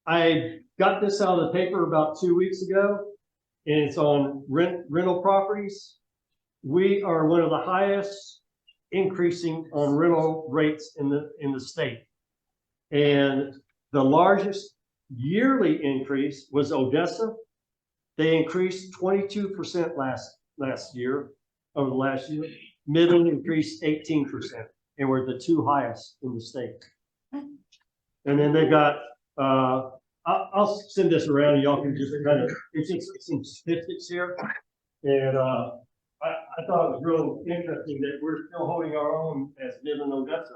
I got this out of the paper about 2 weeks ago, and it's on rental properties. We are one of the highest increasing on rental rates in the state. And the largest yearly increase was Odessa. They increased 22% last year, over the last year. Midland increased 18%, and we're the two highest in the state. And then they got, I'll send this around and y'all can just kind of, it's just some statistics here. And I thought it was really interesting that we're still holding our own as Midland, Odessa.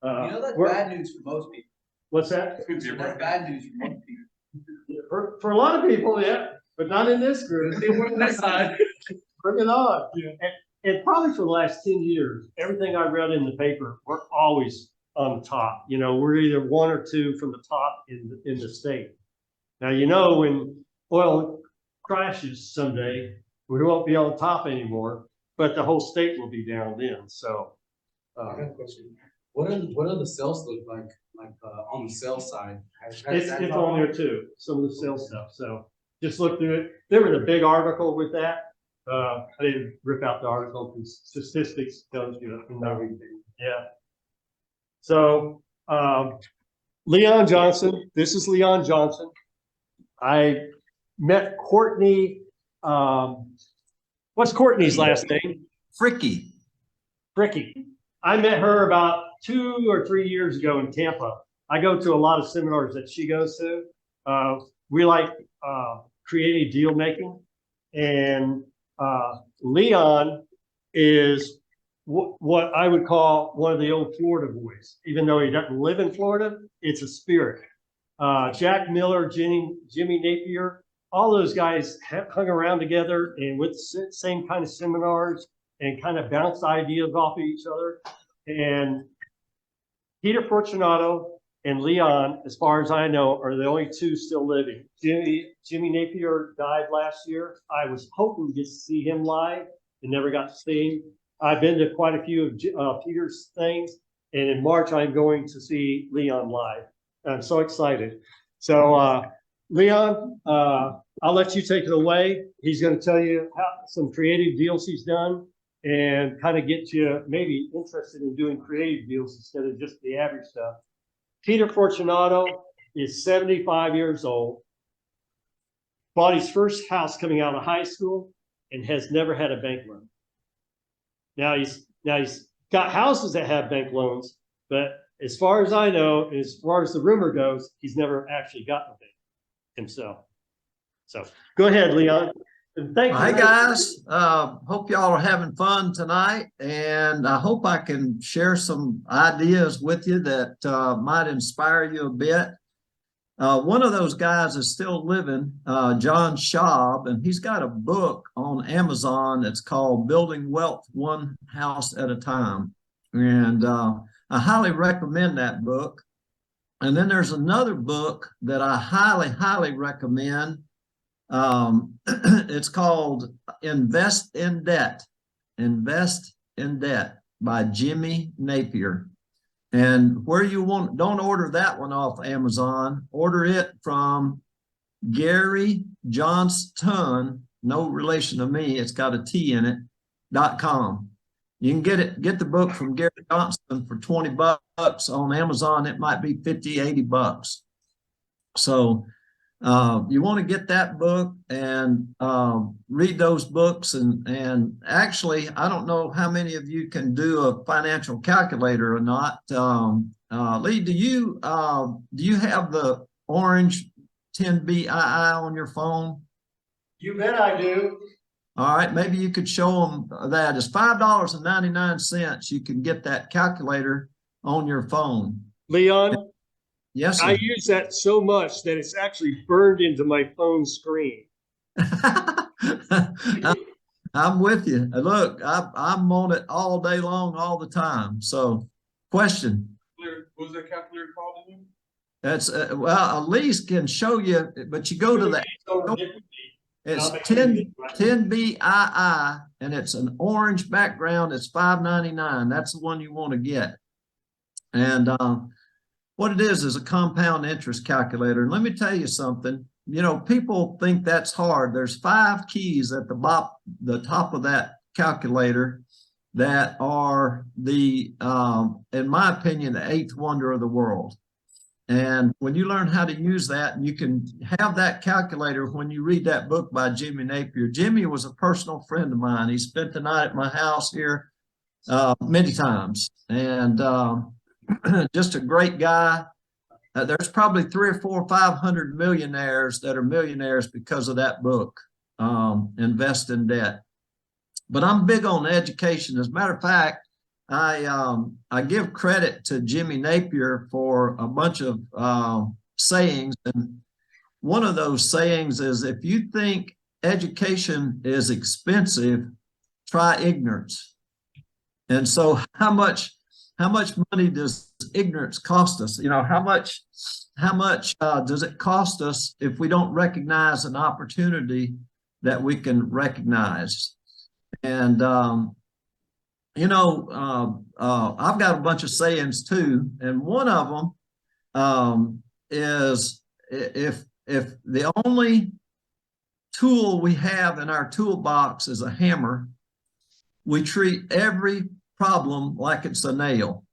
That's bad news for most people. What's that? That's bad news for most people. For a lot of people, yeah, but not in this group. On this side. Bring it on. Yeah. And probably for the last 10 years, everything I read in the paper, we're always on top. We're either one or two from the top in the state. Now, when oil crashes someday, we won't be on top anymore, but the whole state will be down then. So, I got a question. What are the sales look like on the sales side? it's on there too, some of the sales stuff. So just look through it. There was a big article with that. I didn't rip out the article because statistics tells you everything. Yeah. So Leon Johnson, this is Leon Johnson. I met Courtney. What's Courtney's last name? Fricky. I met her about 2 or 3 years ago in Tampa. I go to a lot of seminars that she goes to. We like creative deal making, and Leon is what I would call one of the old Florida boys. Even though he doesn't live in Florida, it's a spirit. Jack Miller, Jimmy Napier, all those guys hung around together and with the same kind of seminars and kind of bounced ideas off of each other. And Peter Fortunato and Leon, as far as I know, are the only two still living. Jimmy Napier died last year. I was hoping to get to see him live and never got to see him. I've been to quite a few of Peter's things, and in March I'm going to see Leon live. I'm so excited. So Leon, I'll let you take it away. He's going to tell you some creative deals he's done and kind of get you maybe interested in doing creative deals instead of just the average stuff. Peter Fortunato is 75 years old, bought his first house coming out of high school, and has never had a bank loan. Now he's got houses that have bank loans, but as far as I know, as far as the rumor goes, he's never actually gotten a bank himself. So go ahead, Leon. Thank you. Hi guys, hope y'all are having fun tonight, and I hope I can share some ideas with you that might inspire you a bit. One of those guys is still living, John Schaub, and he's got a book on Amazon that's called Building Wealth One House at a Time. And I highly recommend that book. And then there's another book that I highly recommend. It's called Invest in Debt by Jimmy Napier. And where you want, don't order that one off Amazon, order it from Gary Johnston, no relation to me, it's got a T in it, .com. You can get the book from Gary Johnston for 20 bucks. On Amazon, it might be 50, 80 bucks. So you want to get that book and read those books. And actually, I don't know how many of you can do a financial calculator or not. Lee, do you have the orange 10BII on your phone? You bet I do. All right, maybe you could show them that. It's $5.99. You can get that calculator on your phone. Leon, yes, sir. I use that so much that it's actually burned into my phone screen. I'm with you. Look, I'm on it all day long, all the time. So, question. What was that calculator called again? That's well, Elise can show you, but you go to the. It's 10BII, and it's an orange background. It's $5.99. That's the one you want to get. And what it is a compound interest calculator. And let me tell you something, you know, people think that's hard. There's 5 keys at the top of that calculator that are the, in my opinion, the 8th wonder of the world. And when you learn how to use that, and you can have that calculator when you read that book by Jimmy Napier. Jimmy was a personal friend of mine. He spent the night at my house here many times, and just a great guy. There's probably 300 or 400 or 500 millionaires that are millionaires because of that book, Invest in Debt. But I'm big on education. As a matter of fact, I give credit to Jimmy Napier for a bunch of sayings. And one of those sayings is, if you think education is expensive, try ignorance. And so how much money does ignorance cost us? You know, how much does it cost us if we don't recognize an opportunity that we can recognize? And you know, I've got a bunch of sayings too, and one of them is, if the only tool we have in our toolbox is a hammer, we treat every problem like it's a nail.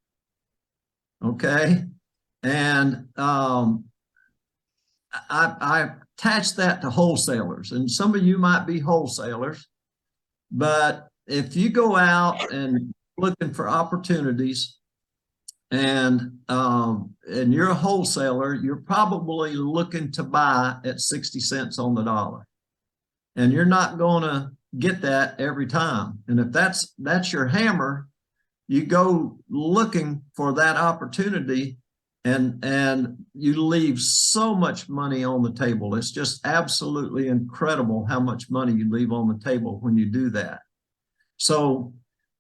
Okay, and I attach that to wholesalers, and some of you might be wholesalers, but if you go out and looking for opportunities, and you're a wholesaler, you're probably looking to buy at 60 cents on the dollar, and you're not going to get that every time. And if that's your hammer, you go looking for that opportunity, and you leave so much money on the table. It's just absolutely incredible how much money you leave on the table when you do that. So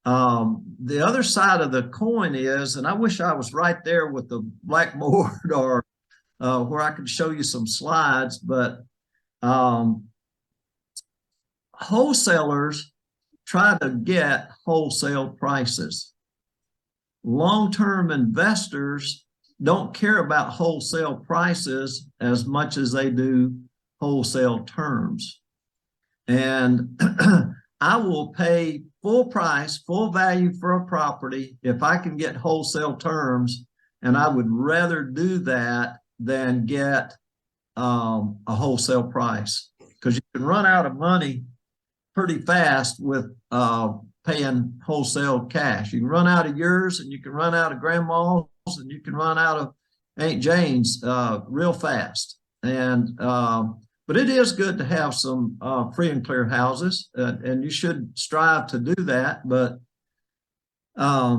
the other side of the coin is, and I wish I was right there with the blackboard or where I could show you some slides, but wholesalers try to get wholesale prices. Long-term investors don't care about wholesale prices as much as they do wholesale terms. And I will pay full price, full value for a property if I can get wholesale terms, and I would rather do that than get a wholesale price, because you can run out of money pretty fast with paying wholesale cash. You can run out of yours, and you can run out of grandma's, and you can run out of Aunt Jane's real fast. And but it is good to have some free and clear houses, and you should strive to do that. But I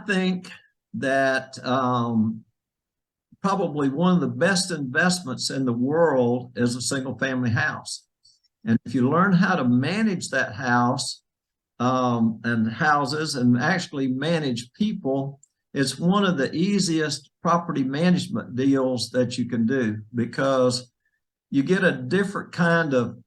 think that probably one of the best investments in the world is a single family house. And if you learn how to manage that house and houses, and actually manage people, it's one of the easiest property management deals that you can do, because you get a different kind of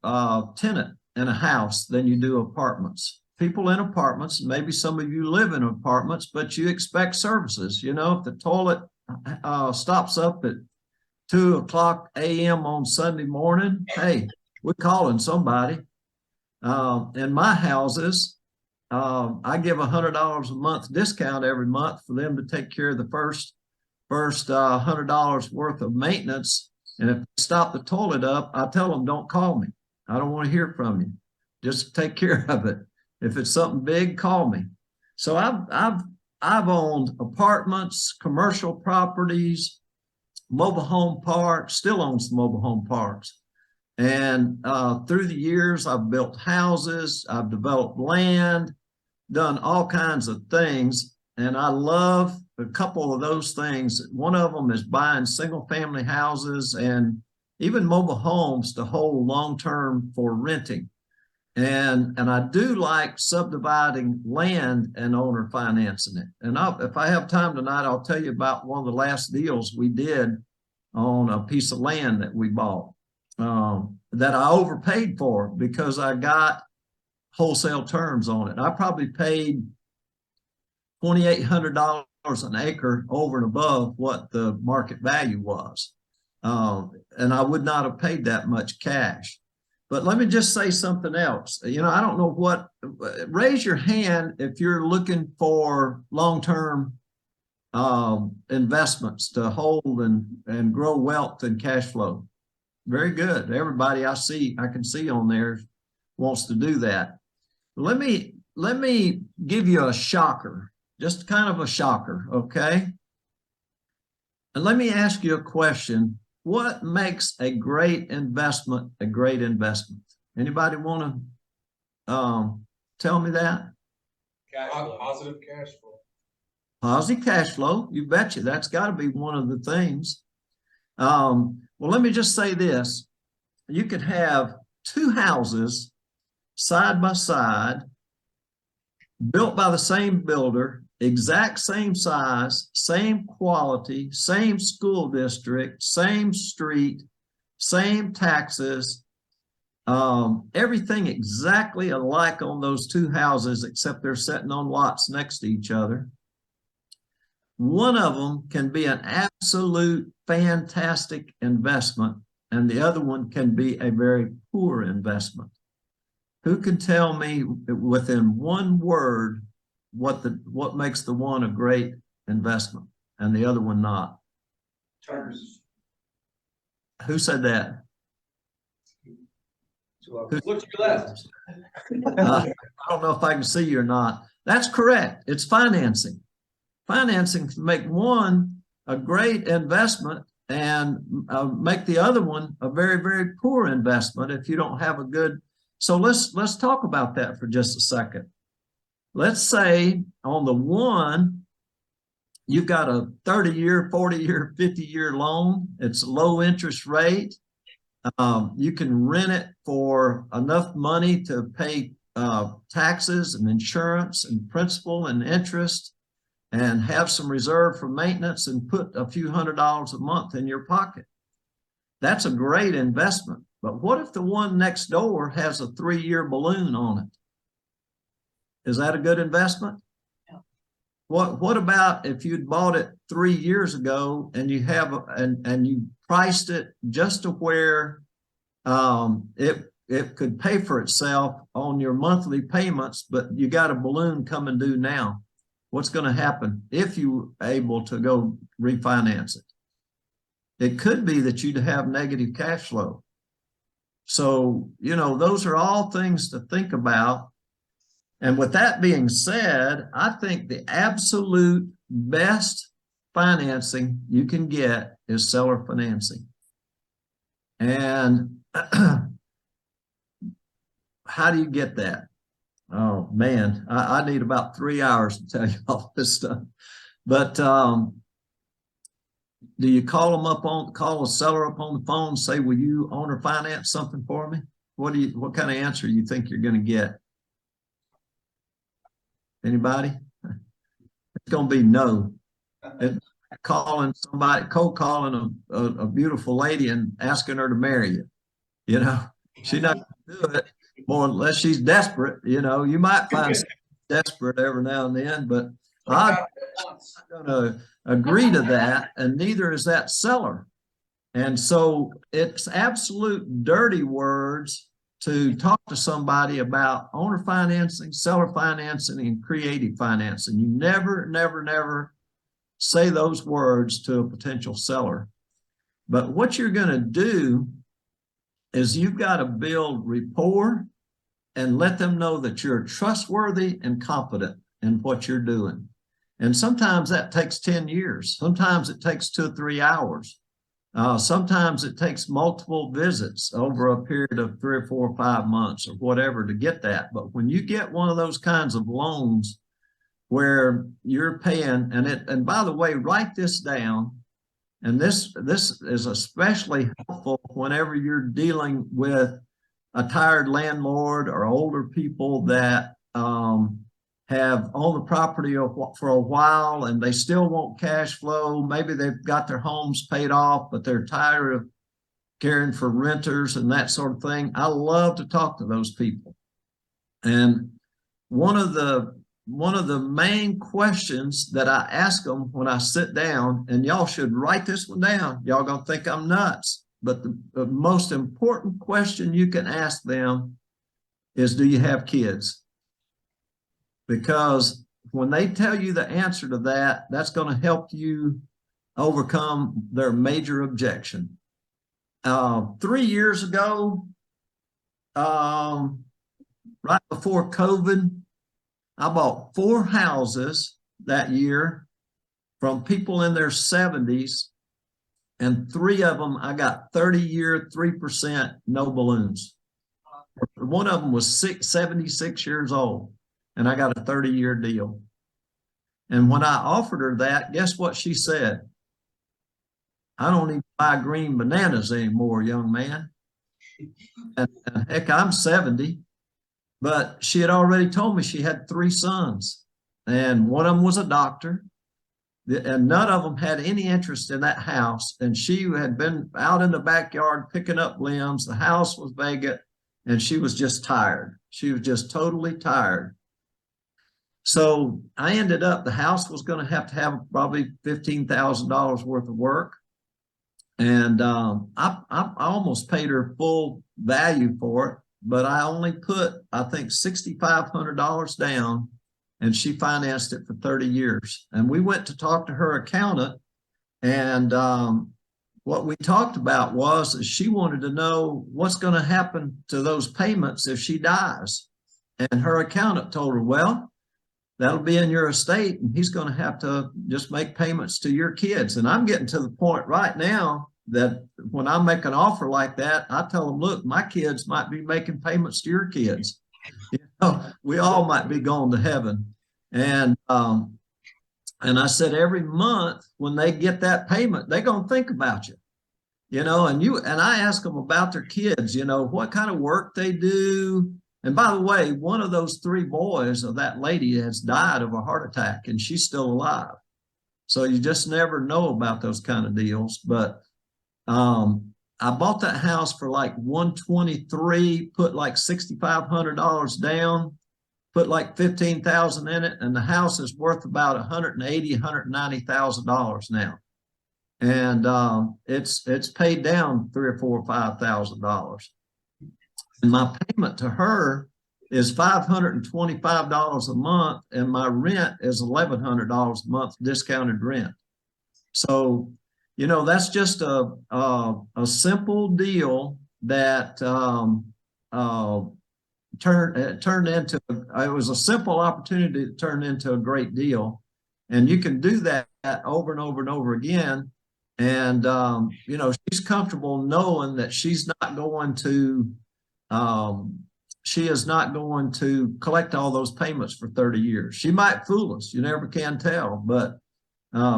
tenant in a house than you do apartments. People in apartments, maybe some of you live in apartments, but you expect services. You know, if the toilet stops up at 2:00 a.m. on Sunday morning, hey, we're calling somebody. In my houses, I give $100 a month discount every month for them to take care of the first $100 worth of maintenance. And if they stop the toilet up, I tell them, don't call me. I don't want to hear from you. Just take care of it. If it's something big, call me. So I've owned apartments, commercial properties, mobile home parks, still own some mobile home parks. And through the years, I've built houses, I've developed land, done all kinds of things. And I love a couple of those things. One of them is buying single family houses and even mobile homes to hold long-term for renting. And I do like subdividing land and owner financing it. And if I have time tonight, I'll tell you about one of the last deals we did on a piece of land that we bought that I overpaid for because I got wholesale terms on it. I probably paid $2,800 an acre over and above what the market value was. And I would not have paid that much cash. But let me just say something else. You know, I don't know what, raise your hand if you're looking for long-term investments to hold and grow wealth and cash flow. Very good. Everybody I can see on there wants to do that. Let me give you a shocker, just kind of a shocker, okay? And let me ask you a question. What makes a great investment a great investment? Anybody want to tell me that? Positive cash flow. Positive cash flow, you betcha. That's got to be one of the things. Well, let me just say this. You could have two houses side by side, built by the same builder, exact same size, same quality, same school district, same street, same taxes, everything exactly alike on those two houses, except they're sitting on lots next to each other. One of them can be an absolute fantastic investment, and the other one can be a very poor investment. Who can tell me within one word what makes the one a great investment and the other one not? Terms. Who said that? Look to your left. I don't know if I can see you or not. That's correct. It's financing. Financing can make one a great investment and make the other one a very, very poor investment if you don't have a good. So let's talk about that for just a second. Let's say on the one, you've got a 30-year, 40-year, 50-year loan. It's a low interest rate. You can rent it for enough money to pay taxes and insurance and principal and interest, and have some reserve for maintenance and put a few $100s a month in your pocket. That's a great investment. But what if the one next door has a 3-year balloon on it? Is that a good investment? Yeah. What about if you'd bought it 3 years ago and you have and you priced it just to where it could pay for itself on your monthly payments, but you got a balloon coming due now? What's going to happen if you were able to go refinance it? It could be that you'd have negative cash flow. So, you know, those are all things to think about. And with that being said, I think the absolute best financing you can get is seller financing. And how do you get that? Oh man, I need about 3 hours to tell you all this stuff. But do you call a seller up on the phone and say, will you owner finance something for me? What kind of answer you think you're going to get? Anybody? It's going to be no. Calling somebody, cold calling a beautiful lady and asking her to marry you. You know, she's not going to do it. More unless she's desperate, you know, you might find desperate every now and then, but I'm not going to agree to that, and neither is that seller. And so it's absolute dirty words to talk to somebody about owner financing, seller financing, and creative financing. You never, never, never say those words to a potential seller. But what you're going to do is you've got to build rapport and let them know that you're trustworthy and competent in what you're doing. And sometimes that takes 10 years. Sometimes it takes 2 or 3 hours. Sometimes it takes multiple visits over a period of 3 or 4 or 5 months or whatever to get that. But when you get one of those kinds of loans where you're paying, and by the way, write this down. And this is especially helpful whenever you're dealing with a tired landlord or older people that have owned the property for a while and they still want cash flow. Maybe they've got their homes paid off, but they're tired of caring for renters and that sort of thing. I love to talk to those people. And one of the one of the main questions that I ask them when I sit down, and y'all should write this one down. Y'all gonna think I'm nuts, but the most important question you can ask them is, do you have kids? Because when they tell you the answer to that, that's going to help you overcome their major objection. 3 years ago, right before COVID, I bought 4 houses that year from people in their 70s, and 3 of them I got 30-year, 3% no balloons. One of them was 76 years old, and I got a 30-year deal. And when I offered her that, guess what she said? I don't even buy green bananas anymore, young man. And heck, I'm 70. But she had already told me she had 3 sons, and one of them was a doctor, and none of them had any interest in that house. And she had been out in the backyard picking up limbs. The house was vacant, and she was just tired. She was just totally tired. So I ended up, the house was going to have probably $15,000 worth of work. And I almost paid her full value for it, but I only put, I think, $6,500 down, and she financed it for 30 years. And we went to talk to her accountant, and what we talked about was that she wanted to know what's going to happen to those payments if she dies. And her accountant told her, well, that'll be in your estate, and he's going to have to just make payments to your kids. And I'm getting to the point right now that when I make an offer like that, I tell them, look, my kids might be making payments to your kids. You know, we all might be going to heaven. And I said, every month when they get that payment, they're going to think about you, you know, and I ask them about their kids, you know, what kind of work they do. And by the way, one of those 3 boys of that lady has died of a heart attack, and she's still alive. So you just never know about those kind of deals. But I bought that house for like $123, put like $6,500 down, put like $15,000 in it, and the house is worth about $180,000, $190,000 now. And it's paid down $3,000 or $4,000 or $5,000. And my payment to her is $525 a month, and my rent is $1,100 a month discounted rent. So, you know, that's just a simple deal that turned into, it was a simple opportunity that turned into a great deal. And you can do that over and over and over again. And, you know, she's comfortable knowing that she's not going to, she is not going to collect all those payments for 30 years. She might fool us, you never can tell, but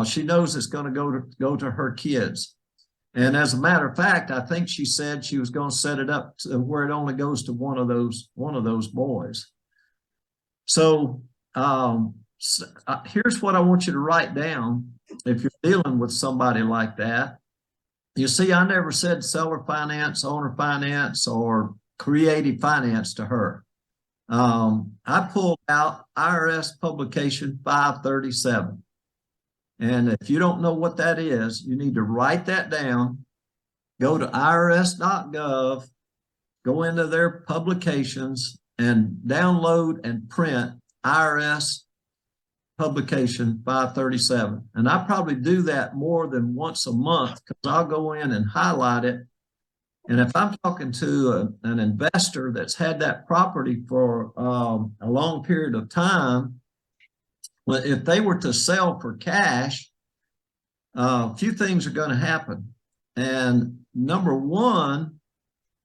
she knows it's going to go to her kids. And as a matter of fact, I think she said she was going to set it up to where it only goes to one of those boys. So here's what I want you to write down if you're dealing with somebody like that. You see, I never said seller finance, owner finance, or creative finance to her. I pulled out IRS publication 537. And if you don't know what that is, you need to write that down, go to irs.gov, go into their publications, and download and print IRS publication 537. And I probably do that more than once a month, because I'll go in and highlight it. And if I'm talking to an investor that's had that property for a long period of time, well, if they were to sell for cash, a few things are going to happen. And number one,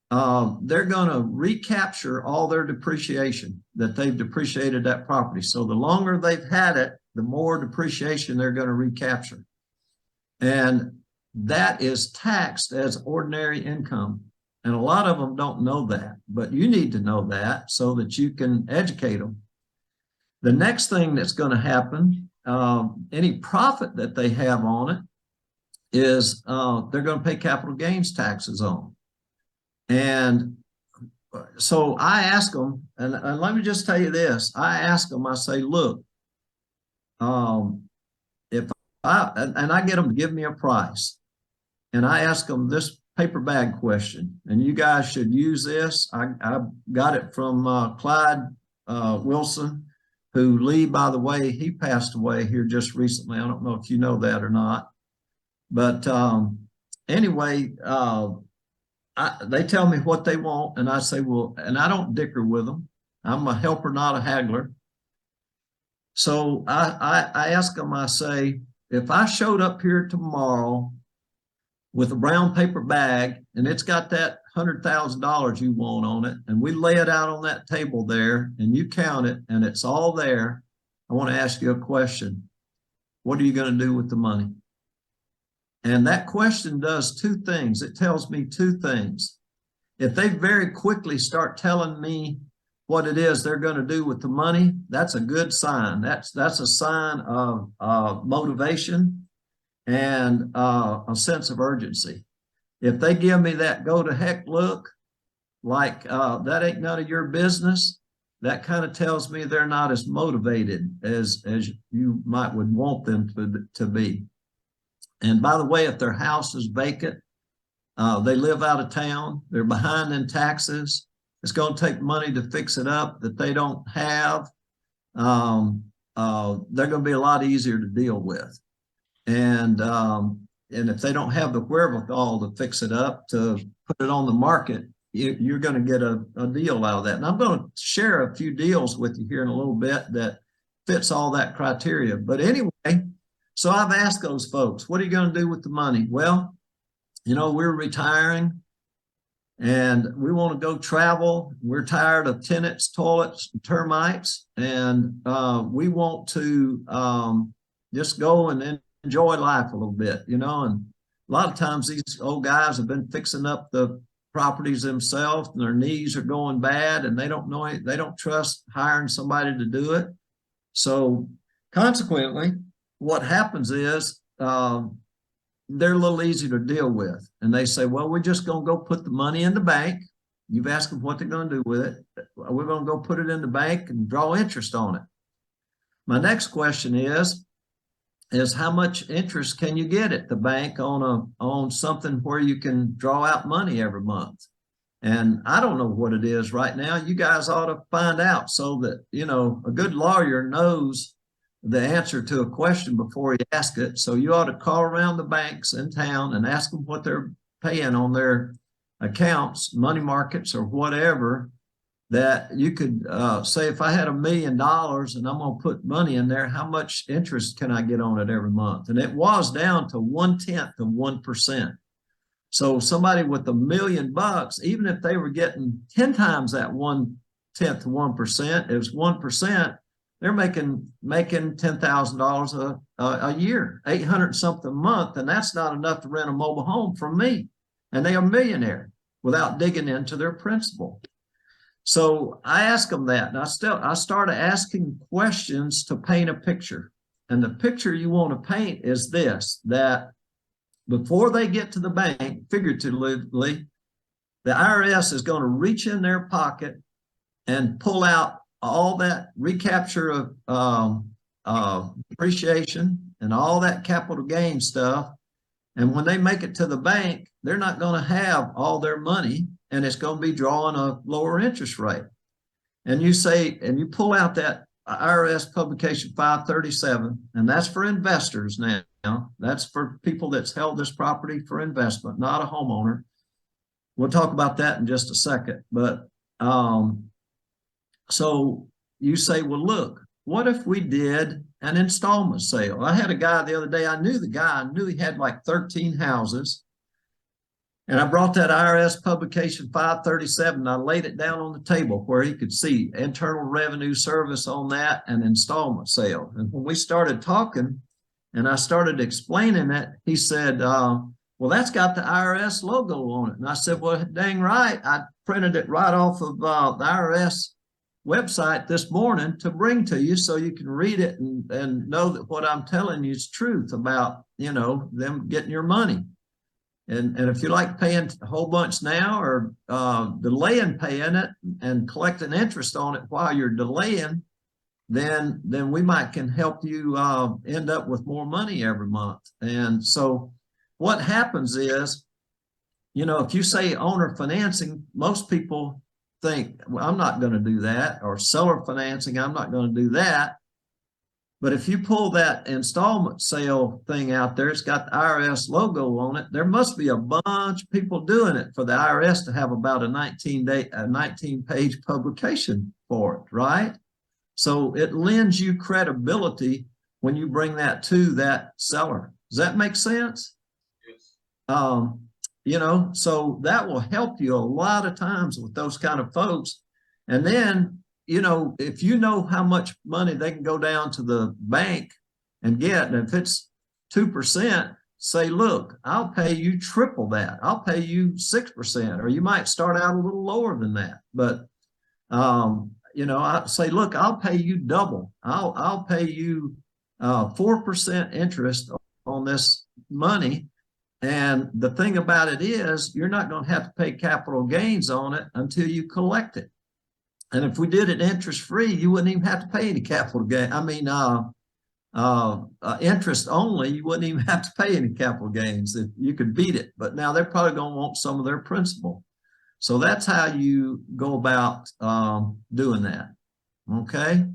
they're going to recapture all their depreciation that they've depreciated that property. So the longer they've had it, the more depreciation they're going to recapture. And that is taxed as ordinary income. And a lot of them don't know that, but you need to know that so that you can educate them. The next thing that's going to happen, any profit that they have on it is they're going to pay capital gains taxes on. And so I ask them, and let me just tell you this. I ask them, I say, look, if and I get them to give me a price, and I ask them this paper bag question, and you guys should use this. I got it from Clyde Wilson, who Lee, by the way, he passed away here just recently. I don't know if you know that or not, but anyway, they tell me what they want, and I say, well, and I don't dicker with them. I'm a helper, not a haggler. So I ask them, I say, if I showed up here tomorrow with a brown paper bag and it's got that $100,000 you want on it, and we lay it out on that table there and you count it and it's all there, I want to ask you a question. What are you going to do with the money? And that question does two things. It tells me two things. If they very quickly start telling me what it is they're going to do with the money, that's a good sign. That's a sign of motivation and a sense of urgency. If they give me that go to heck look, like that ain't none of your business, that kind of tells me they're not as motivated as you would want them to be. And by the way, if their house is vacant, they live out of town, they're behind in taxes, it's going to take money to fix it up that they don't have, they're going to be a lot easier to deal with. And if they don't have the wherewithal to fix it up, to put it on the market, you're going to get a deal out of that. And I'm going to share a few deals with you here in a little bit that fits all that criteria. But anyway, so I've asked those folks, what are you going to do with the money? Well, you know, we're retiring and we want to go travel. We're tired of tenants, toilets, and termites. And we want to just go and enjoy life a little bit, you know. And a lot of times these old guys have been fixing up the properties themselves and their knees are going bad and they don't know, they don't trust hiring somebody to do it. So consequently, what happens is they're a little easier to deal with. And they say, well, we're just going to go put the money in the bank. You've asked them what they're going to do with it. We're going to go put it in the bank and draw interest on it. My next question is how much interest can you get at the bank on something where you can draw out money every month? And I don't know what it is right now. You guys ought to find out so that, you know, a good lawyer knows the answer to a question before he asks it. So you ought to call around the banks in town and ask them what they're paying on their accounts, money markets or whatever, that you could say, if I had $1 million and I'm going to put money in there, how much interest can I get on it every month? And it was down to 1/10 of 1%. So somebody with $1 million, even if they were getting 10 times that 1/10 of 1%, it was 1%. They're making $10,000 a year, 800 something a month, and that's not enough to rent a mobile home from me. And they are a millionaire without digging into their principal. So I ask them that, and I started asking questions to paint a picture. And the picture you want to paint is this: that before they get to the bank, figuratively, the IRS is going to reach in their pocket and pull out all that recapture of depreciation and all that capital gain stuff. And when they make it to the bank, they're not going to have all their money, and it's going to be drawing a lower interest rate. And you say, and you pull out that IRS publication 537, and that's for investors now. That's for people that's held this property for investment, not a homeowner. We'll talk about that in just a second. But so you say, well, look, what if we did an installment sale? I had a guy the other day, I knew the guy, I knew he had like 13 houses. And I brought that IRS publication 537, and I laid it down on the table where he could see Internal Revenue Service on that and installment sale. And when we started talking and I started explaining it, he said, well, that's got the IRS logo on it. And I said, well, dang right. I printed it right off of the IRS website this morning to bring to you so you can read it and know that what I'm telling you is truth about, you know, them getting your money. And if you like paying a whole bunch now or delaying paying it and collecting interest on it while you're delaying, then we might can help you end up with more money every month. And so what happens is, you know, if you say owner financing, most people think, well, I'm not going to do that, or seller financing, I'm not going to do that. But if you pull that installment sale thing out there, it's got the IRS logo on it. There must be a bunch of people doing it for the IRS to have about a 19-page publication for it, right? So it lends you credibility when you bring that to that seller. Does that make sense? Yes. You know, so that will help you a lot of times with those kind of folks. And then, you know, if you know how much money they can go down to the bank and get, and if it's 2%, say, look, I'll pay you triple that. I'll pay you 6%, or you might start out a little lower than that. But, you know, I say, look, I'll pay you double. I'll pay you 4% interest on this money. And the thing about it is, you're not going to have to pay capital gains on it until you collect it. And if we did it interest free, you wouldn't even have to pay any capital gain. I mean, interest only, you wouldn't even have to pay any capital gains if you could beat it. But now they're probably going to want some of their principal. So that's how you go about doing that. Okay.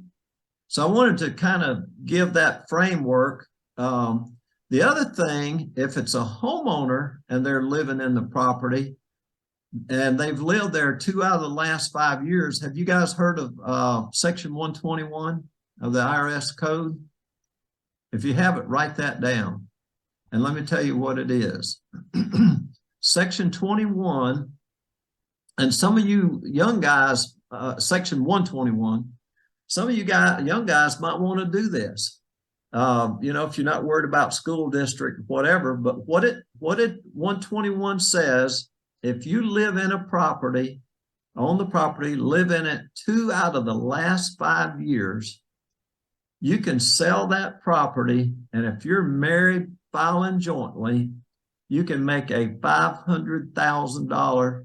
So I wanted to kind of give that framework. The other thing, if it's a homeowner and they're living in the property and they've lived there 2 out of the last 5 years, have you guys heard of Section 121 of the IRS code? If you haven't, write that down. And let me tell you what it is. Section 21, and some of you young guys, Section 121, some of you young guys might want to do this. You know, if you're not worried about school district, whatever, but what it 121 says, if you live in a property, own the property, live in it 2 out of the last 5 years, you can sell that property. And if you're married, filing jointly, you can make a $500,000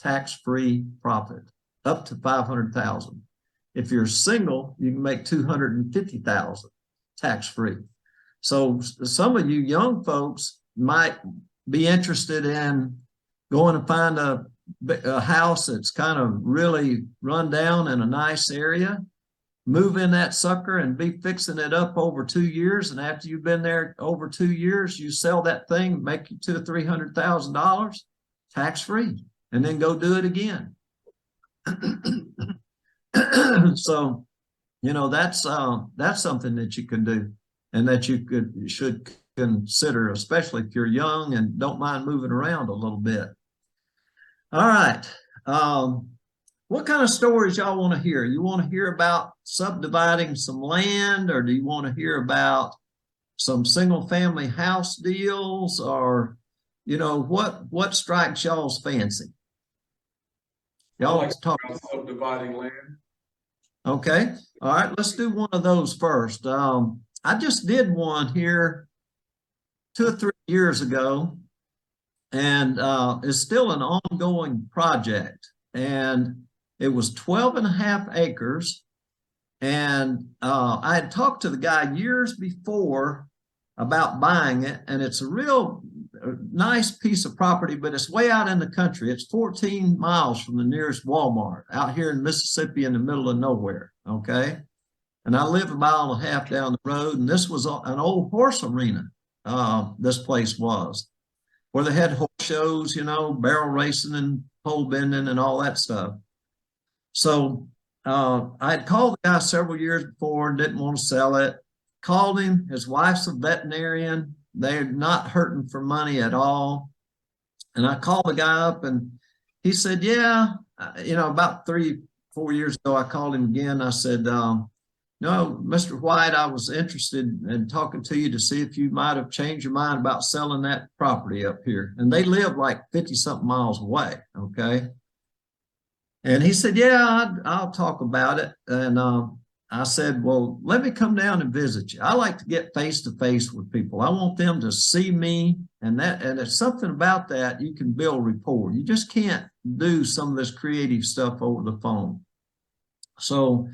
tax-free profit, up to $500,000. If you're single, you can make $250,000. tax-free. So some of you young folks might be interested in going to find a house that's kind of really run down in a nice area, move in that sucker and be fixing it up over 2 years. And after you've been there over 2 years, you sell that thing, make you $200,000 or $300,000 tax-free, and then go do it again. So, you know, that's something that you can do and that you should consider, especially if you're young and don't mind moving around a little bit. All right. What kind of stories y'all want to hear? You want to hear about subdividing some land, or do you want to hear about some single family house deals, or, you know, what strikes y'all's fancy? Y'all like talk. Subdividing land. Okay. All right. Let's do one of those first. I just did one here 2 or 3 years ago, and it's still an ongoing project. And it was 12.5 acres. And I had talked to the guy years before about buying it. And it's a real nice piece of property, but it's way out in the country. It's 14 miles from the nearest Walmart, out here in Mississippi in the middle of nowhere. Okay. And I live 1.5 miles down the road. And this was an old horse arena. This place was, where they had horse shows, you know, barrel racing and pole bending and all that stuff. So I had called the guy several years before and didn't want to sell it. Called him. His wife's a veterinarian. They're not hurting for money at all. And I called the guy up and he said, yeah, you know, about 3 or 4 years ago, I called him again. I said, no, Mr. White, I was interested in talking to you to see if you might have changed your mind about selling that property up here. And they live like 50-something miles away. Okay. And he said, yeah, I'll talk about it. And I said, well, let me come down and visit you. I like to get face to face with people. I want them to see me, and it's something about that. You can build rapport. You just can't do some of this creative stuff over the phone. So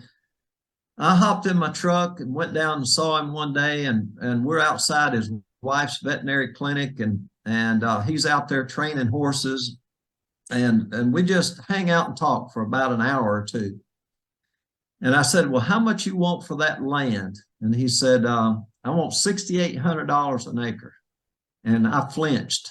I hopped in my truck and went down and saw him one day, and we're outside his wife's veterinary clinic, and he's out there training horses, and we just hang out and talk for about an hour or two. And I said, well, how much you want for that land? And he said, I want $6,800 an acre. And I flinched.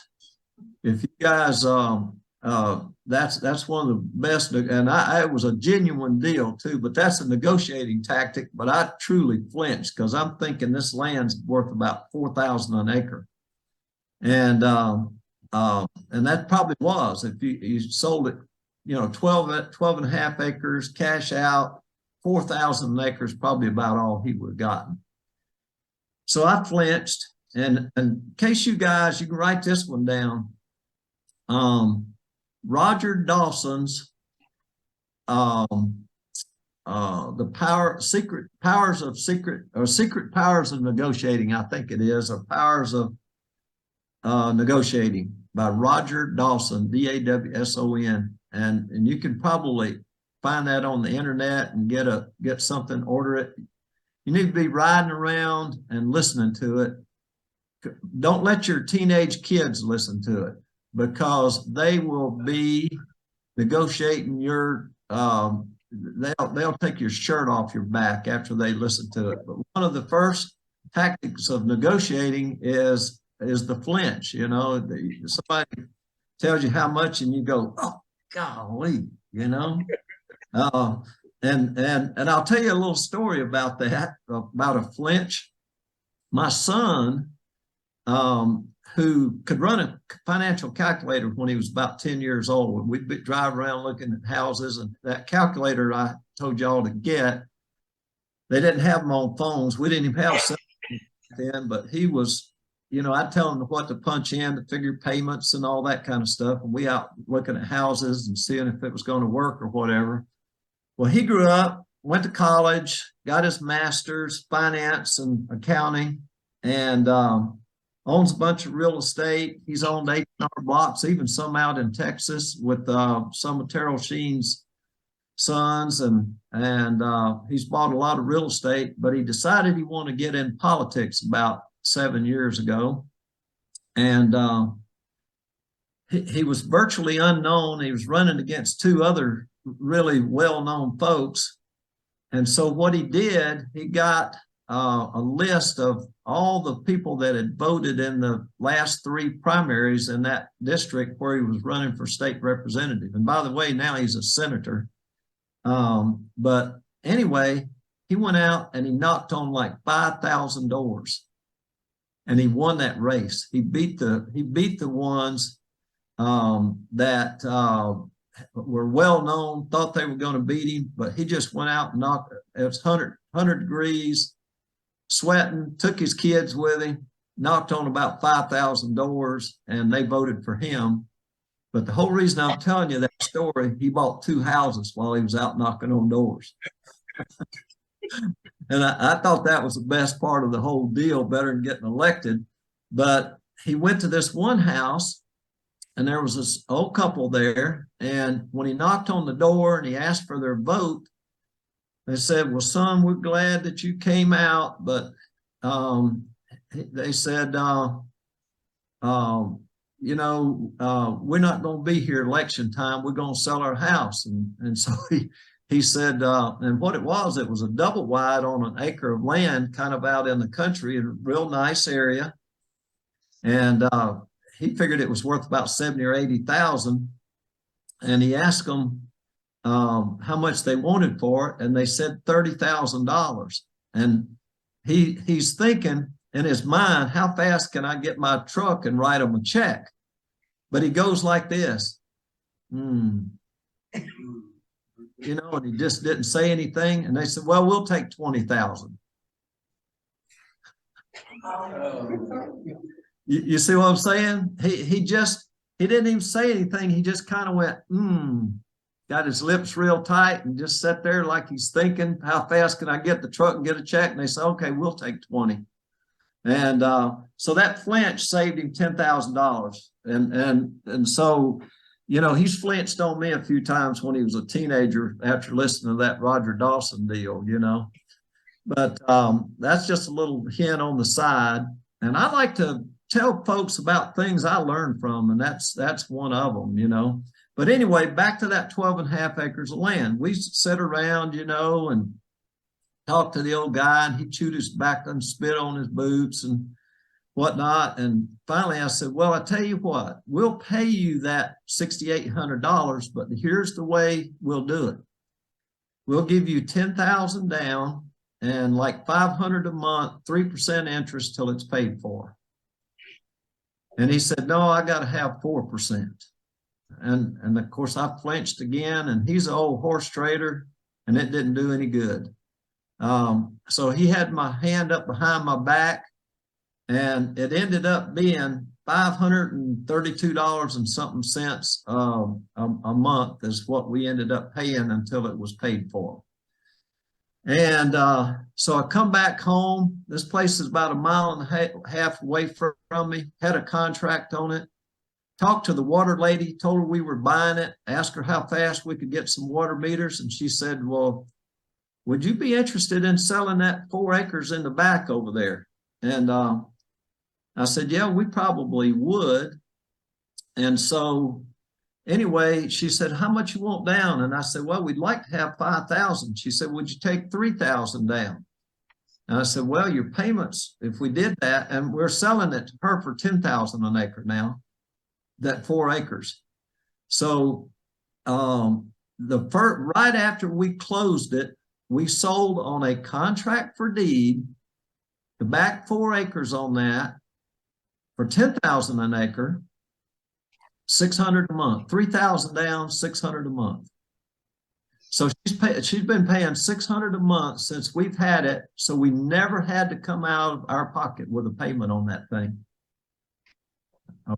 If you guys, that's one of the best, and it was a genuine deal too, but that's a negotiating tactic. But I truly flinched because I'm thinking this land's worth about $4,000 an acre. And that probably was, if you sold it, 12 and a half acres, cash out, 4,000 acres, probably about all he would have gotten. So I flinched, and in case you guys, you can write this one down. Roger Dawson's secret powers of negotiating, I think it is, or powers of negotiating, by Roger Dawson, D-A-W-S-O-N, and you can probably find that on the internet and get something, order it. You need to be riding around and listening to it. Don't let your teenage kids listen to it, because they will be negotiating your they'll take your shirt off your back after they listen to it. But one of the first tactics of negotiating is the flinch. Somebody tells you how much and you go, oh golly, and I'll tell you a little story about that, about a flinch. My son, who could run a financial calculator when he was about 10 years old, we'd drive around looking at houses, and that calculator I told y'all to get, they didn't have them on phones. We didn't even have cell phones then, but he was, I'd tell him what to punch in to figure payments and all that kind of stuff. And we out looking at houses and seeing if it was going to work or whatever. Well, he grew up, went to college, got his master's, finance and accounting, and owns a bunch of real estate. He's owned 8 blocks, even some out in Texas with some of Terrell Sheen's sons, and he's bought a lot of real estate, but he decided he wanted to get in politics about 7 years ago. And he was virtually unknown. He was running against 2 other really well-known folks. And so what he did, he got a list of all the people that had voted in the last 3 primaries in that district where he was running for state representative. And by the way, now he's a senator. But anyway, he went out and he knocked on like 5,000 doors, and he won that race. He beat the ones that were well known, thought they were going to beat him, but he just went out and knocked. It was 100 degrees, sweating, took his kids with him, knocked on about 5,000 doors, and they voted for him. But the whole reason I'm telling you that story, he bought 2 houses while he was out knocking on doors. And I thought that was the best part of the whole deal, better than getting elected. But he went to this one house, and there was this old couple there. And when he knocked on the door and he asked for their vote, they said, well, son, we're glad that you came out, but they said, we're not going to be here election time. We're going to sell our house. And so he said, and what it was a double wide on an acre of land, kind of out in the country, in a real nice area. And he figured it was worth about 70 or 80,000. And he asked them how much they wanted for it, and they said $30,000. And he's thinking in his mind, how fast can I get my truck and write them a check? But he goes like this, and he just didn't say anything. And they said, well, we'll take 20,000. You see what I'm saying? He didn't even say anything. He just kind of went, got his lips real tight and just sat there like he's thinking, how fast can I get the truck and get a check? And they said, okay, we'll take 20. And so that flinch saved him $10,000. And so, you know, he's flinched on me a few times when he was a teenager after listening to that Roger Dawson deal, you know. But that's just a little hint on the side. And I like to tell folks about things I learned from, and that's one of them, you know. But anyway, back to that 12.5 acres of land. We sit around, you know, and talk to the old guy, and he chewed his back and spit on his boots and whatnot. And finally I said, well, I tell you what, we'll pay you that $6,800, but here's the way we'll do it. We'll give you $10,000 down and like $500 a month, 3% interest till it's paid for. And he said, no, I got to have 4%. And of course I flinched again, and he's an old horse trader, and it didn't do any good. So he had my hand up behind my back, and it ended up being $532 and something cents a month is what we ended up paying until it was paid for. And so I come back home. This place is about 1.5 miles away from me, had a contract on it. Talked to the water lady, told her we were buying it, asked her how fast we could get some water meters. And she said, well, would you be interested in selling that 4 acres in the back over there? And I said, yeah, we probably would. And so anyway, she said, how much you want down? And I said, well, we'd like to have 5,000. She said, would you take 3,000 down? And I said, well, your payments, if we did that, and we're selling it to her for 10,000 an acre now, that 4 acres. So right after we closed it, we sold on a contract for deed the back 4 acres on that for 10,000 an acre, 600 a month, 3,000 down, 600 a month. So she's been paying 600 a month since we've had it. So we never had to come out of our pocket with a payment on that thing.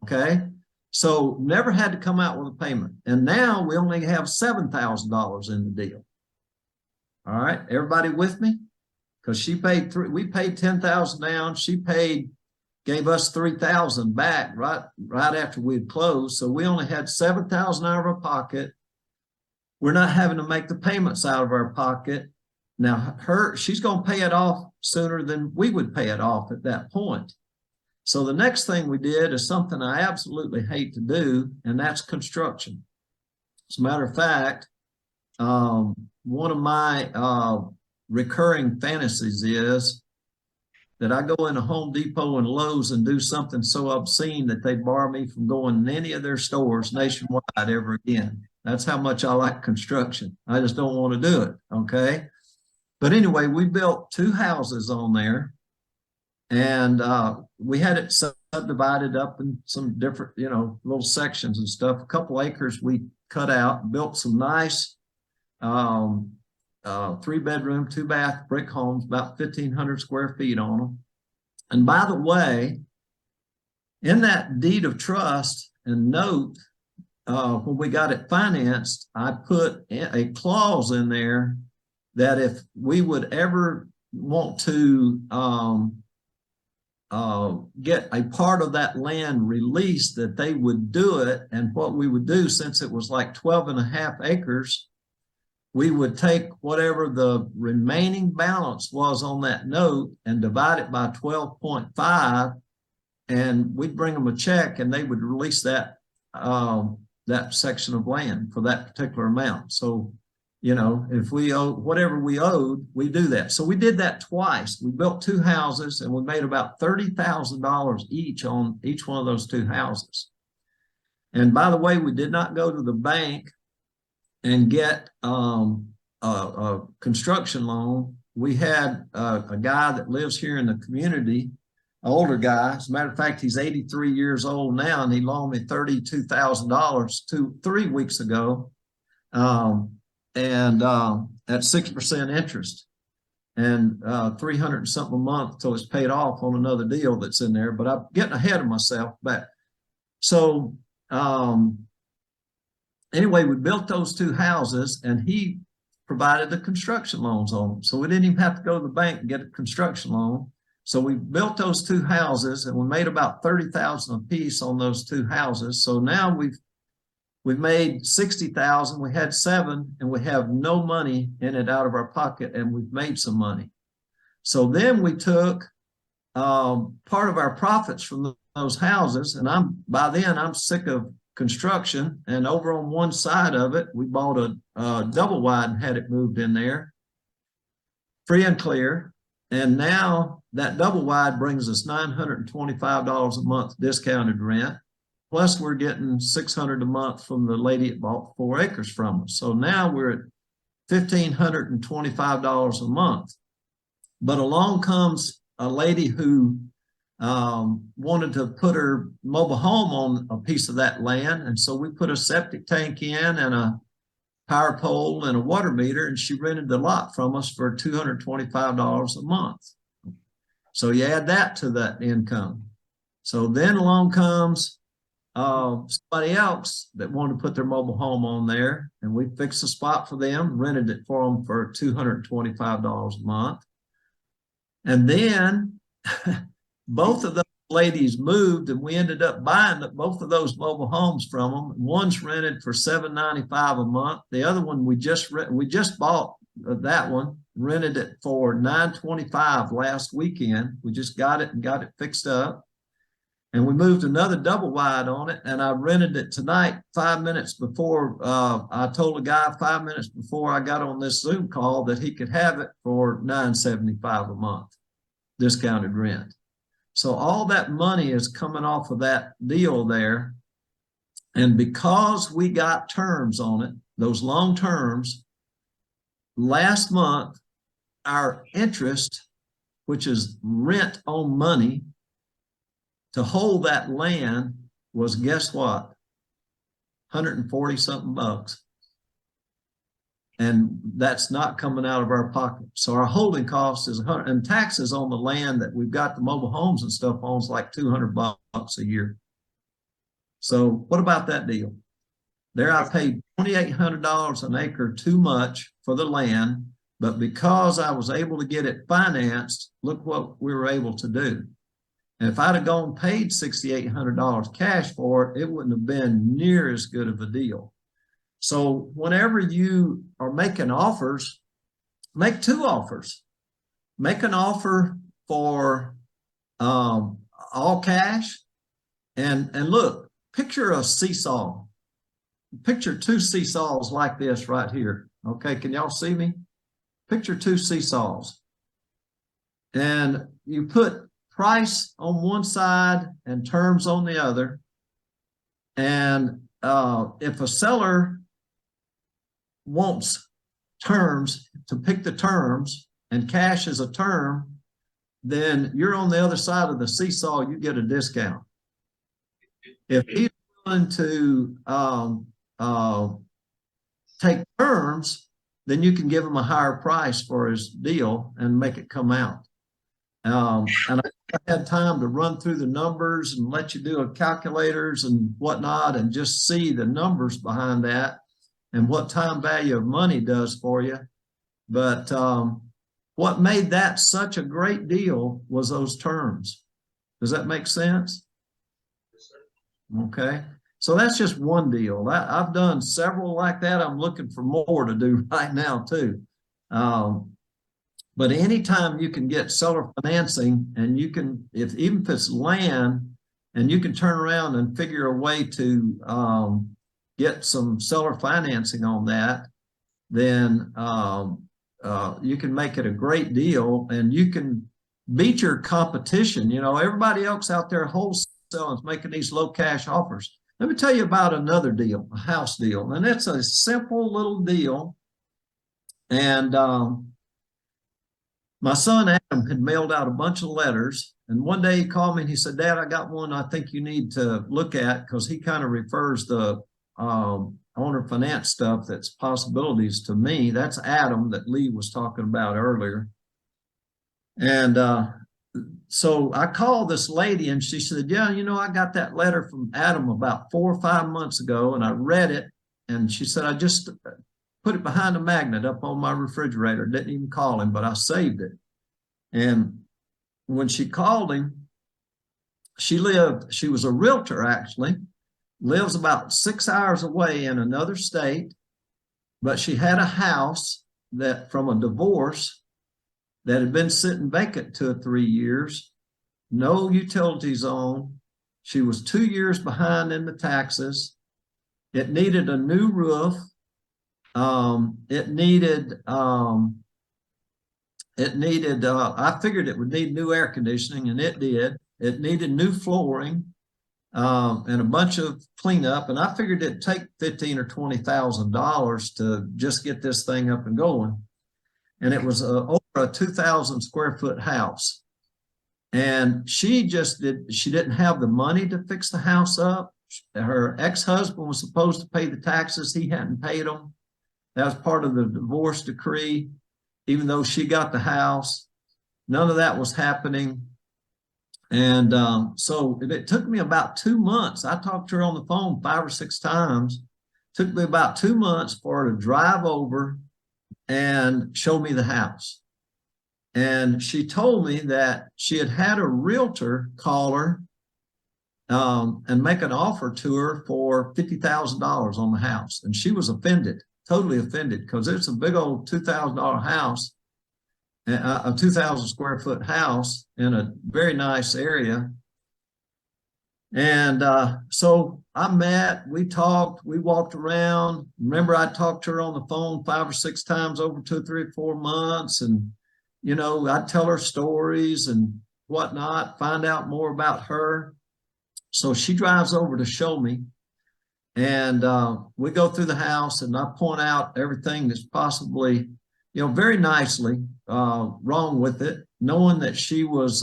Okay. So never had to come out with a payment. And now we only have $7,000 in the deal. All right, everybody with me? Because she paid we paid 10,000 down. She gave us 3,000 back right after we'd closed. So we only had 7,000 out of our pocket. We're not having to make the payments out of our pocket. Now she's going to pay it off sooner than we would pay it off at that point. So the next thing we did is something I absolutely hate to do, and that's construction. As a matter of fact, one of my recurring fantasies is that I go into Home Depot and Lowe's and do something so obscene that they bar me from going in any of their stores nationwide ever again. That's how much I like construction. I just don't want to do it, okay? But anyway, we built 2 houses on there, and we had it subdivided up in some different, you know, little sections and stuff. A couple acres we cut out, built some nice 3-bedroom, 2-bath brick homes, about 1,500 square feet on them. And by the way, in that deed of trust and note, when we got it financed, I put a clause in there that if we would ever want to get a part of that land released, that they would do it. And what we would do, since it was like 12.5 acres, we would take whatever the remaining balance was on that note and divide it by 12.5, and we'd bring them a check and they would release that that section of land for that particular amount. So, you know, if we owe whatever we owed, we do that. So we did that twice. We built 2 houses and we made about $30,000 each on each one of those 2 houses. And by the way, we did not go to the bank and get a construction loan. We had a guy that lives here in the community, an older guy. As a matter of fact, he's 83 years old now, and he loaned me $32,000 3 weeks ago, and at 6% interest, and 300 and something a month till it's paid off on another deal that's in there. But I'm getting ahead of myself. But so anyway, we built those two houses and he provided the construction loans on them. So we didn't even have to go to the bank and get a construction loan. So we built those two houses and we made about 30,000 a piece on those two houses. So now we've made 60,000. We had 7 and we have no money in it out of our pocket, and we've made some money. So then we took part of our profits from those houses, and by then I'm sick of construction, and over on one side of it we bought a double wide and had it moved in there free and clear. And now that double wide brings us $925 a month discounted rent, plus we're getting $600 a month from the lady that bought 4 acres from us. So now we're at $1,525 a month. But along comes a lady who wanted to put her mobile home on a piece of that land. And so we put a septic tank in and a power pole and a water meter, and she rented the lot from us for $225 a month. So you add that to that income. So then along comes somebody else that wanted to put their mobile home on there, and we fixed a spot for them, rented it for them for $225 a month. And then both of those ladies moved, and we ended up buying both of those mobile homes from them. One's rented for $795 a month. The other one we just bought that one, rented it for $925 last weekend. We just got it and got it fixed up. And we moved another double wide on it, and I rented it tonight 5 minutes before. I told a guy 5 minutes before I got on this Zoom call that he could have it for $975 a month, discounted rent. So all that money is coming off of that deal there. And because we got terms on it, those long terms, last month, our interest, which is rent on money to hold that land, was, guess what? 140 something bucks. And that's not coming out of our pocket. So our holding cost is 100, and taxes on the land that we've got the mobile homes and stuff on is like 200 bucks a year. So what about that deal? There I paid $2,800 an acre too much for the land, but because I was able to get it financed, look what we were able to do. And if I'd have gone paid $6,800 cash for it, it wouldn't have been near as good of a deal. So whenever you are making offers, make 2 offers. Make an offer for all cash, and look, picture a seesaw. Picture 2 seesaws like this right here. Okay, can y'all see me? Picture 2 seesaws. And you put price on one side and terms on the other. And if a seller wants terms, to pick the terms, and cash is a term, then you're on the other side of the seesaw, you get a discount. If he's willing to take terms, then you can give him a higher price for his deal and make it come out. And I had time to run through the numbers and let you do a calculators and whatnot and just see the numbers behind that and what time value of money does for you. But what made that such a great deal was those terms. Does that make sense? Yes, sir. Okay. So that's just one deal. I've done several like that. I'm looking for more to do right now too. But anytime you can get seller financing, and you can, even if it's land, and you can turn around and figure a way to get some seller financing on that, then you can make it a great deal, and you can beat your competition. You know, everybody else out there wholesaling is making these low cash offers. Let me tell you about another deal, a house deal, and it's a simple little deal. And my son Adam had mailed out a bunch of letters, and one day he called me and he said, "Dad, I got one I think you need to look at," because he kind of refers the owner finance stuff that's possibilities to me. That's Adam that Lee was talking about earlier. And so I called this lady, and she said, "Yeah, you know, I got that letter from Adam about 4 or 5 months ago, and I read it, And she said, I just put it behind a magnet up on my refrigerator. Didn't even call him, but I saved it. And when she called him, she was a realtor actually, lives about 6 hours away in another state, but she had a house that from a divorce that had been sitting vacant 2 or 3 years, no utilities on. She was 2 years behind in the taxes. It needed a new roof. I figured it would need new air conditioning, and it did. It needed new flooring, and a bunch of cleanup. And I figured it'd take $15,000 or $20,000 to just get this thing up and going. And it was over a 2,000 square foot house. And she didn't have the money to fix the house up. Her ex-husband was supposed to pay the taxes. He hadn't paid them. That was part of the divorce decree, even though she got the house. None of that was happening. And so it took me about 2 months. I talked to her on the phone 5 or 6 times. It took me about 2 months for her to drive over and show me the house. And she told me that she had had a realtor call her and make an offer to her for $50,000 on the house. And she was offended, totally offended, because it's a big old $2,000 house, a 2,000 square foot house in a very nice area. And so we talked, we walked around. Remember, I talked to her on the phone 5 or 6 times over 2, 3, 4 months. And, you know, I'd tell her stories and whatnot, find out more about her. So she drives over to show me. And we go through the house, and I point out everything that's possibly, you know, very nicely wrong with it, knowing that she was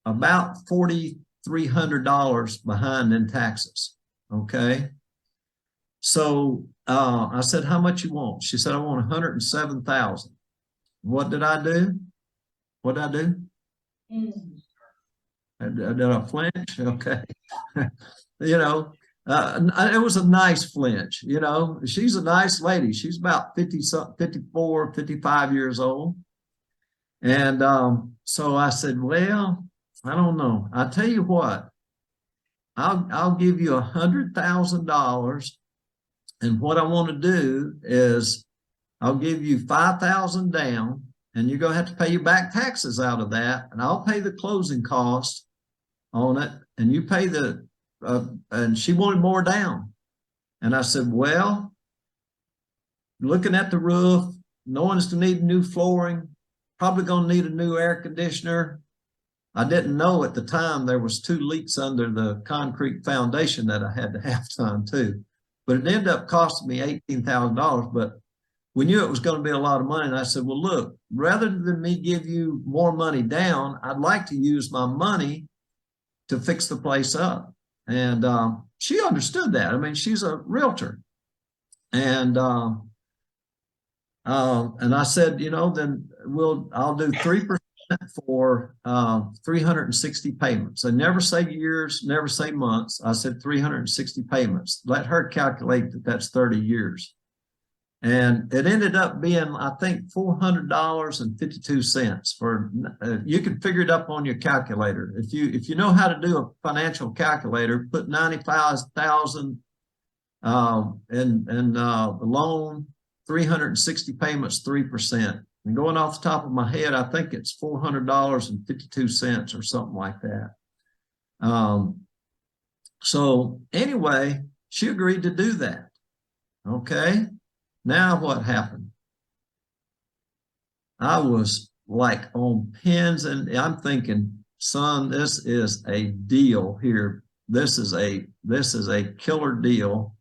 about $4,300 behind in taxes. Okay. So I said, how much you want? She said, I want $107,000. What did I do? What did I do? Did I flinch? Okay. You know, it was a nice flinch. You know, she's a nice lady. She's about 54, 55 years old. And so I said, well, I don't know. I'll tell you what, I'll give you $100,000. And what I want to do is I'll give you $5,000 down, and you're going to have to pay your back taxes out of that. And I'll pay the closing cost on it. And you pay and she wanted more down. And I said, well, looking at the roof, knowing it's going to need new flooring, probably going to need a new air conditioner. I didn't know at the time there was 2 leaks under the concrete foundation that I had to have done too. But it ended up costing me $18,000. But we knew it was going to be a lot of money. And I said, well, look, rather than me give you more money down, I'd like to use my money to fix the place up. And she understood that. I mean, she's a realtor. And I said, you know, then I'll do 3% for 360 payments. I never say years, never say months. I said 360 payments. Let her calculate that that's 30 years. And it ended up being, I think, $400.52 for, you can figure it up on your calculator. If you know how to do a financial calculator, put 95,000 in the loan, 360 payments, 3%. And going off the top of my head, I think it's $400.52 or something like that. So anyway, she agreed to do that. Okay. Now what happened? I was like on pins, and I'm thinking, son, this is a deal here. This is a killer deal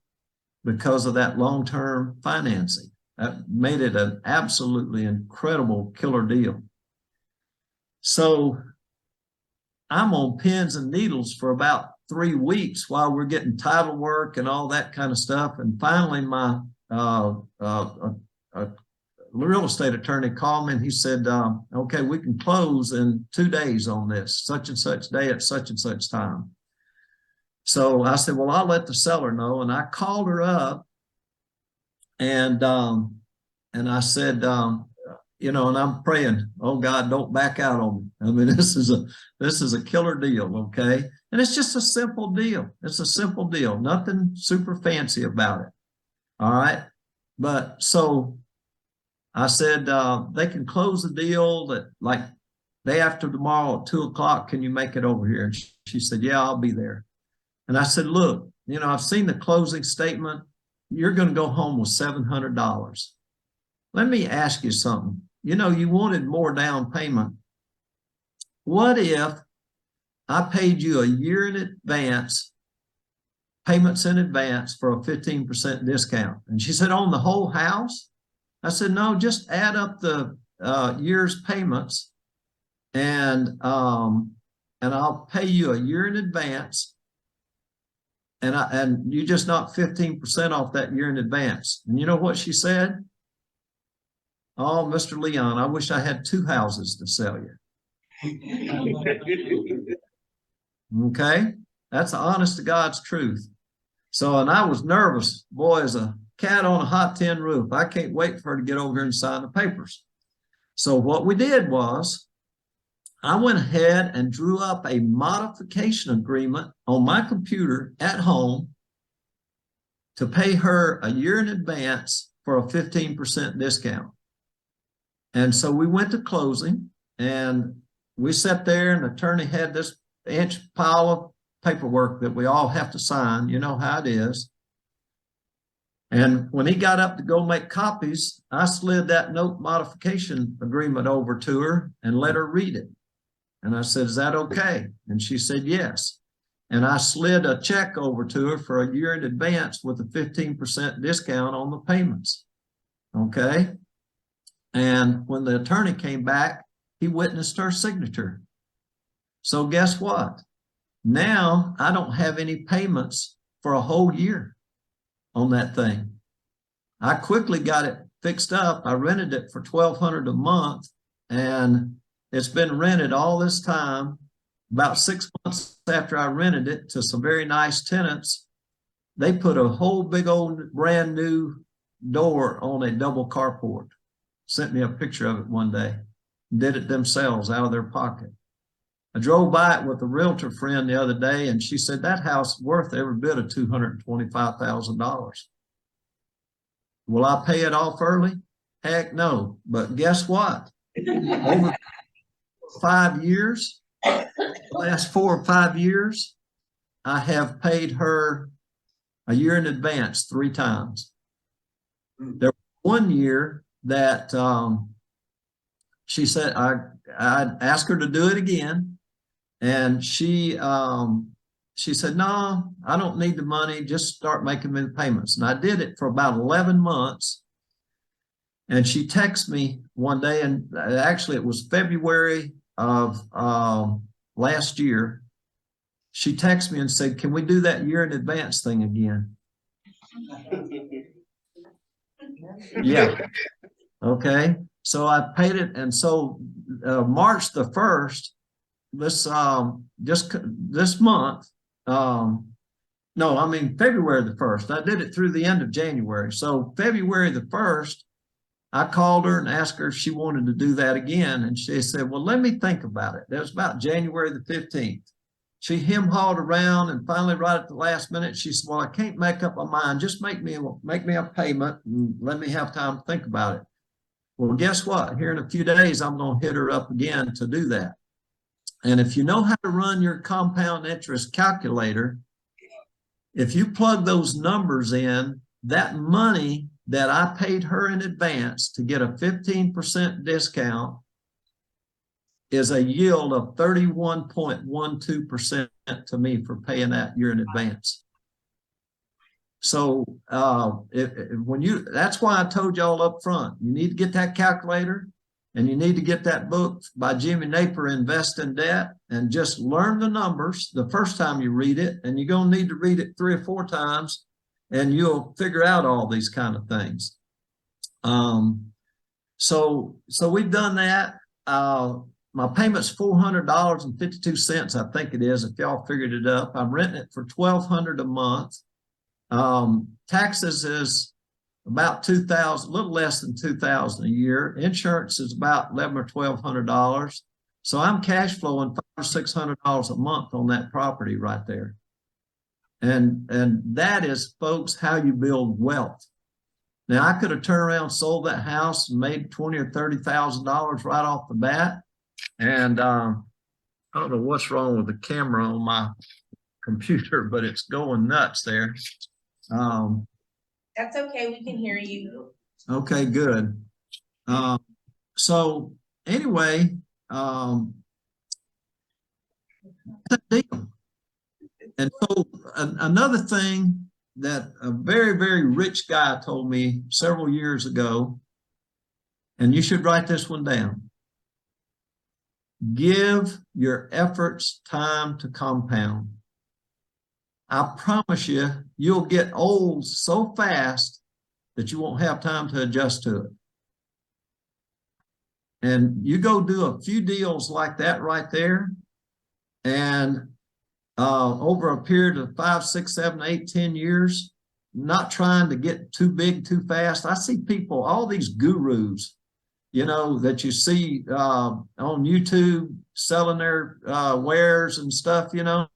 because of that long-term financing. That made it an absolutely incredible killer deal. So I'm on pins and needles for about 3 weeks while we're getting title work and all that kind of stuff. And finally, my real estate attorney called me, and he said, okay, we can close in 2 days on this, such and such day at such and such time. So I said, well, I'll let the seller know. And I called her up and I said, you know, and I'm praying, oh God, don't back out on me. I mean, this is a killer deal. Okay. And it's just a simple deal. It's a simple deal. Nothing super fancy about it. All right. But so I said, they can close the deal that like day after tomorrow at 2 o'clock. Can you make it over here? And she said, yeah, I'll be there. And I said, look, you know, I've seen the closing statement. You're going to go home with $700. Let me ask you something. You know, you wanted more down payment. What if I paid you a year in advance, payments in advance for a 15% discount? And she said, on the whole house? I said, no, just add up the year's payments and I'll pay you a year in advance. And you just knock 15% off that year in advance. And you know what she said? Oh, Mr. Leon, I wish I had 2 houses to sell you. Okay. That's the honest to God's truth. So, and I was nervous, boy, as a cat on a hot tin roof. I can't wait for her to get over here and sign the papers. So what we did was I went ahead and drew up a modification agreement on my computer at home to pay her a year in advance for a 15% discount. And so we went to closing and we sat there and the attorney had this inch pile of paperwork that we all have to sign. You know how it is. And when he got up to go make copies, I slid that note modification agreement over to her and let her read it. And I said, is that okay? And she said, yes. And I slid a check over to her for a year in advance with a 15% discount on the payments. Okay. And when the attorney came back, he witnessed her signature. So guess what? Now I don't have any payments for a whole year on that thing. I quickly got it fixed up. I rented it for $1,200 a month and it's been rented all this time. About 6 months after I rented it to some very nice tenants, they put a whole big old brand new door on a double carport. Sent me a picture of it one day. Did it themselves out of their pocket. I drove by it with a realtor friend the other day and she said that house is worth every bit of $225,000. Will I pay it off early? Heck no. But guess what? Over 5 years, last 4 or 5 years, I have paid her a year in advance 3 times. There was 1 year that she said I asked her to do it again, and she said, no, I don't need the money, just start making me the payments. And I did it for about 11 months. And she texted me one day, and actually it was February of last year. She texted me and said, can we do that year in advance thing again? Yeah. Okay. So I paid it. And so March the 1st, this month, no, I mean, February the 1st, I did it through the end of January. So February the 1st, I called her and asked her if she wanted to do that again. And she said, well, let me think about it. That was about January the 15th. She hem-hawed around and finally right at the last minute, she said, well, I can't make up my mind. Just make me a payment and let me have time to think about it. Well, guess what? Here in a few days, I'm going to hit her up again to do that. And if you know how to run your compound interest calculator, if you plug those numbers in, that money that I paid her in advance to get a 15% discount is a yield of 31.12% to me for paying that year in advance. So that's why I told y'all up front, you need to get that calculator and you need to get that book by Jimmy Napier, Invest in Debt, and just learn the numbers the first time you read it. And you're going to need to read it 3 or 4 times and you'll figure out all these kind of things. So we've done that. My my payment's $400.52, I think it is, if y'all figured it up. I'm renting it for $1,200 a month. Taxes is about $2,000, a little less than $2,000 a year. Insurance is about $1,100 or $1,200. So I'm cash flowing $500 or $600 a month on that property right there. And that is, folks, how you build wealth. Now I could have turned around, sold that house, and made $20,000 or $30,000 right off the bat. And I don't know what's wrong with the camera on my computer, but it's going nuts there. That's okay, we can hear you. Okay, good. So anyway, and so another thing that a very, very rich guy told me several years ago, and you should write this one down: give your efforts time to compound. I promise you, you'll get old so fast that you won't have time to adjust to it. And you go do a few deals like that right there, and over a period of 5, 6, 7, 8, 10 years, not trying to get too big too fast. I see people, all these gurus, you know, that you see on YouTube selling their wares and stuff, you know.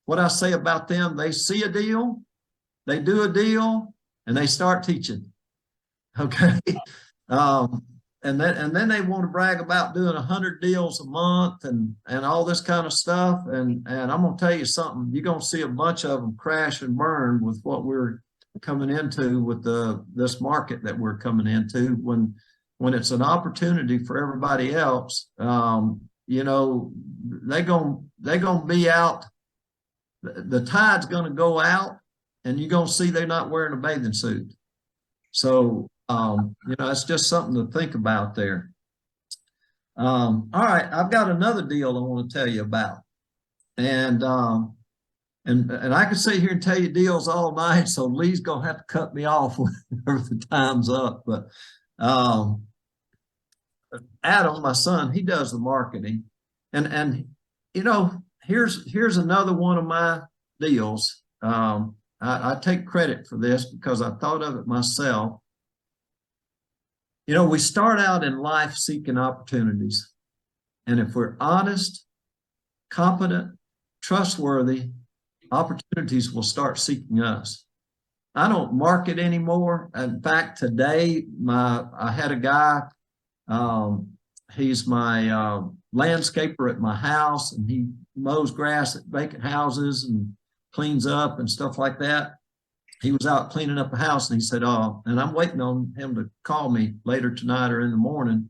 What I say about them, they see a deal, they do a deal, and they start teaching. Okay. And then they want to brag about doing 100 deals a month and all this kind of stuff. And I'm going to tell you something, you're going to see a bunch of them crash and burn with what we're coming into with this market that we're coming into when it's an opportunity for everybody else. You know, they're going to be out. The tide's going to go out, and you're going to see they're not wearing a bathing suit. So, you know, it's just something to think about there. All right, I've got another deal I want to tell you about. And I could sit here and tell you deals all night, so Lee's going to have to cut me off whenever the time's up. But Adam, my son, he does the marketing. And you know, here's another one of my deals. I take credit for this because I thought of it myself. You know, we start out in life seeking opportunities. And if we're honest, competent, trustworthy, opportunities will start seeking us. I don't market anymore. In fact, today, I had a guy, he's my landscaper at my house, and he mows grass at vacant houses and cleans up and stuff like that. He was out cleaning up a house, and he said, "Oh," and I'm waiting on him to call me later tonight or in the morning.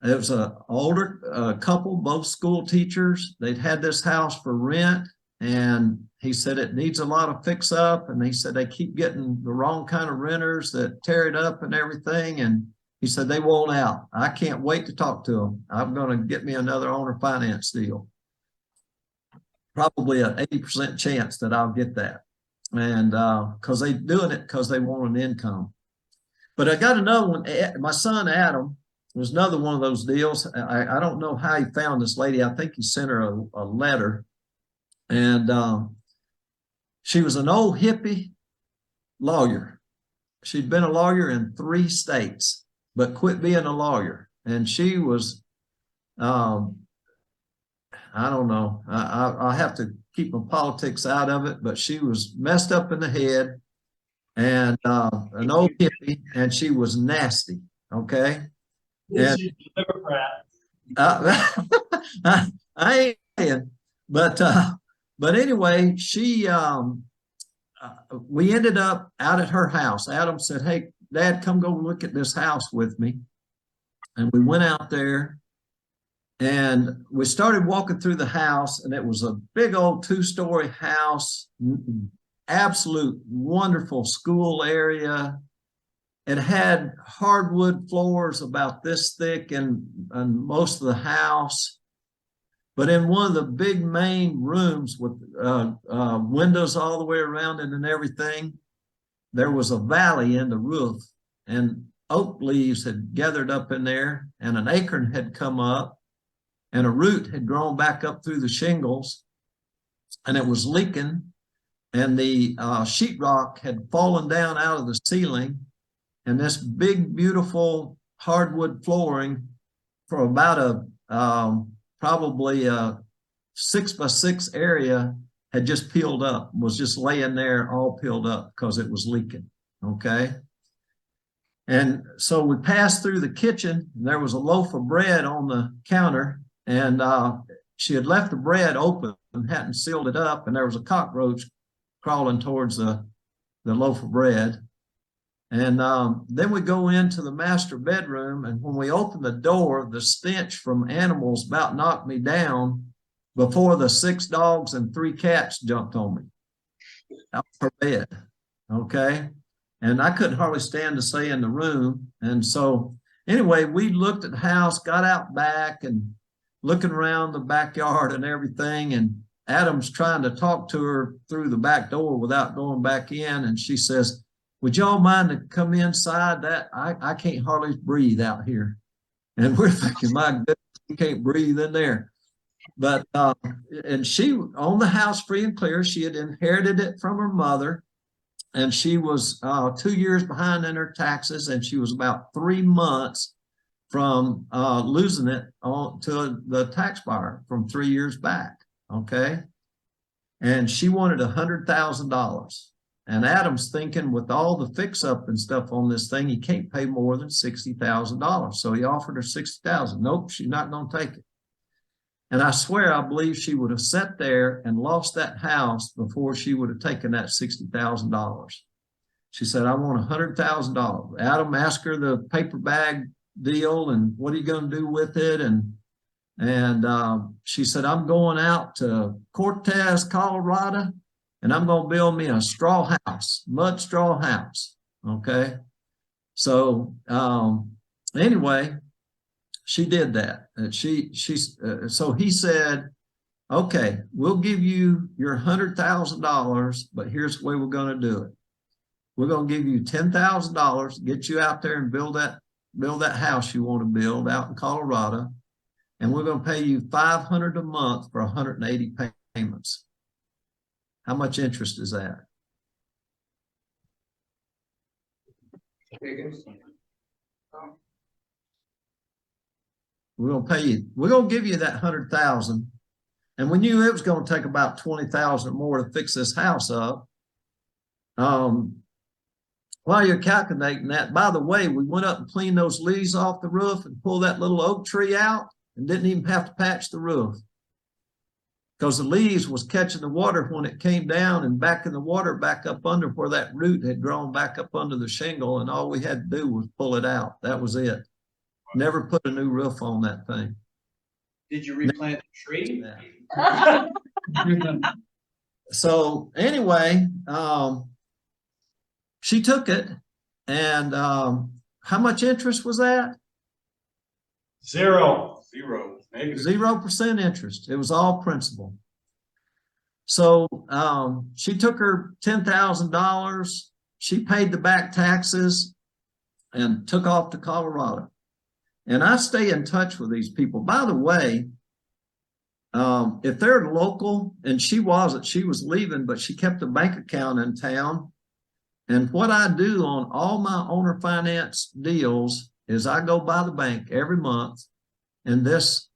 It was an older couple, both school teachers. They'd had this house for rent, and he said it needs a lot of fix up. And he said they keep getting the wrong kind of renters that tear it up and everything. And he said they won't out. I can't wait to talk to them. I'm going to get me another owner finance deal. Probably an 80% chance that I'll get that. And because they're doing it because they want an income. But I got another one. My son Adam was another one of those deals. I don't know how he found this lady. I think he sent her a letter. And she was an old hippie lawyer. She'd been a lawyer in 3 states, but quit being a lawyer. And she was, I don't know, I have to keep my politics out of it, but she was messed up in the head and an old hippie, and she was nasty. Okay. And I ain't, but anyway, she, we ended up out at her house. Adam said, "Hey, Dad, come go look at this house with me." And we went out there, and we started walking through the house, and it was a big old 2-story house, absolute wonderful school area. It had hardwood floors about this thick in most of the house. But in one of the big main rooms with windows all the way around it and everything, there was a valley in the roof. And oak leaves had gathered up in there, and an acorn had come up, and a root had grown back up through the shingles, and it was leaking, and the sheetrock had fallen down out of the ceiling, and this big, beautiful hardwood flooring for about probably a 6x6 area had just peeled up, was just laying there all peeled up because it was leaking. Okay. And so we passed through the kitchen, and there was a loaf of bread on the counter, and she had left the bread open and hadn't sealed it up, and there was a cockroach crawling towards the loaf of bread. And then we go into the master bedroom, and when we opened the door, the stench from animals about knocked me down before the 6 dogs and 3 cats jumped on me out of her bed. Okay. And I couldn't hardly stand to stay in the room. And so anyway, we looked at the house, got out back and looking around the backyard and everything. And Adam's trying to talk to her through the back door without going back in. And she says, would y'all mind to come inside? That I can't hardly breathe out here. And we're thinking, my goodness, we can't breathe in there. But and she owned the house free and clear. She had inherited it from her mother, and she was 2 years behind in her taxes, and she was about 3 months from losing it to the tax buyer from 3 years back. Okay. And she wanted $100,000. And Adam's thinking, with all the fix up and stuff on this thing, he can't pay more than $60,000. So he offered her $60,000. Nope, she's not going to take it. And I swear, I believe she would have sat there and lost that house before she would have taken that $60,000. She said, I want $100,000. Adam asked her the paper bag deal and what are you going to do with it? And she said, I'm going out to Cortez, Colorado, and I'm going to build me a straw house, mud straw house. Okay. So anyway, she did that. And so he said, okay, we'll give you your $100,000, but here's the way we're going to do it. We're going to give you $10,000, get you out there and build that house you want to build out in Colorado. And we're going to pay you $500 a month for 180 payments. How much interest is that? We're going to give you that 100,000. And we knew it was going to take about 20,000 more to fix this house up. While you're calculating that, by the way, we went up and cleaned those leaves off the roof and pulled that little oak tree out and didn't even have to patch the roof because the leaves was catching the water when it came down and back in the water back up under where that root had grown back up under the shingle, and all we had to do was pull it out. That was it. Never put a new roof on that thing. Did you replant the tree? So anyway, she took it, and how much interest was that? 0. 0% interest. It was all principal. So she took her $10,000. She paid the back taxes and took off to Colorado. And I stay in touch with these people. By the way, if they're local, and she wasn't, she was leaving, but she kept a bank account in town. And what I do on all my owner finance deals is I go by the bank every month. In this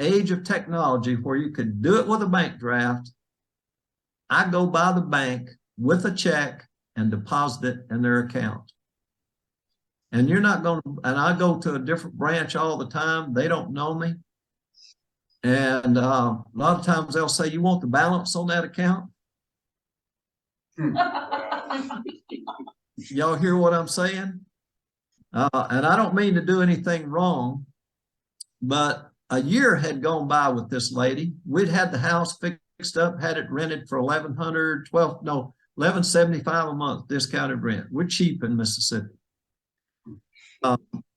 age of technology where you could do it with a bank draft, I go by the bank with a check and deposit it in their account. And you're not going to, and I go to a different branch all the time. They don't know me. And a lot of times they'll say, you want the balance on that account? Y'all hear what I'm saying? And I don't mean to do anything wrong, but a year had gone by with this lady. We'd had the house fixed up, had it rented for $1,175 a month, discounted rent. We're cheap in Mississippi.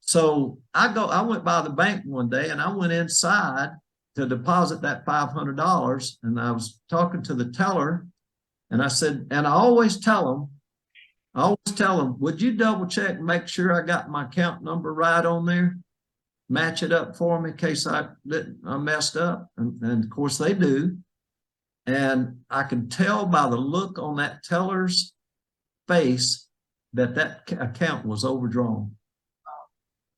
So I went by the bank one day and I went inside to deposit that $500, and I was talking to the teller, and I said, and I always tell them, I always tell them, would you double check and make sure I got my account number right on there? Match it up for me in case I messed up. And of course they do. And I can tell by the look on that teller's face that account was overdrawn.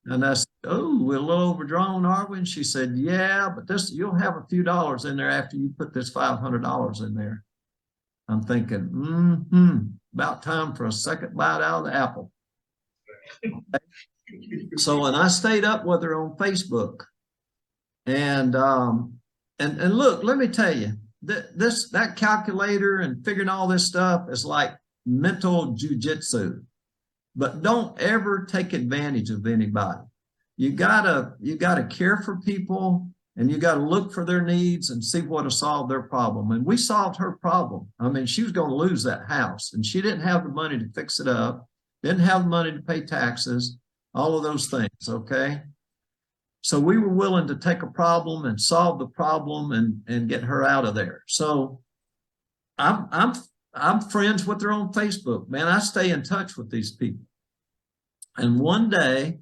And I said, oh, we're a little overdrawn, are we? And she said, yeah, but you'll have a few dollars in there after you put this $500 in there. I'm thinking, about time for a second bite out of the apple. So, and I stayed up with her on Facebook. And look, let me tell you, that calculator and figuring all this stuff is like mental jujitsu. But don't ever take advantage of anybody. You gotta care for people, and you gotta look for their needs and see what to solve their problem. And we solved her problem. I mean, she was going to lose that house, and she didn't have the money to fix it up, didn't have the money to pay taxes, all of those things. Okay. So we were willing to take a problem and solve the problem and get her out of there. So I'm friends with her on Facebook, man. I stay in touch with these people. And one day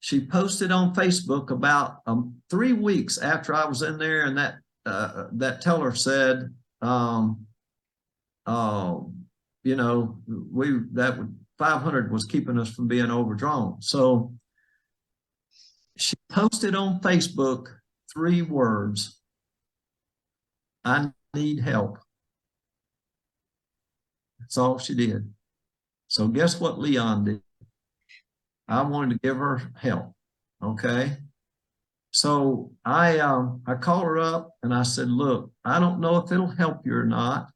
she posted on Facebook about 3 weeks after I was in there, and that teller said, you know, that 500 was keeping us from being overdrawn. So she posted on Facebook 3 words: I need help. That's all she did. So guess what Leon did? I wanted to give her help. Okay. So I called her up and I said, look, I don't know if it'll help you or not,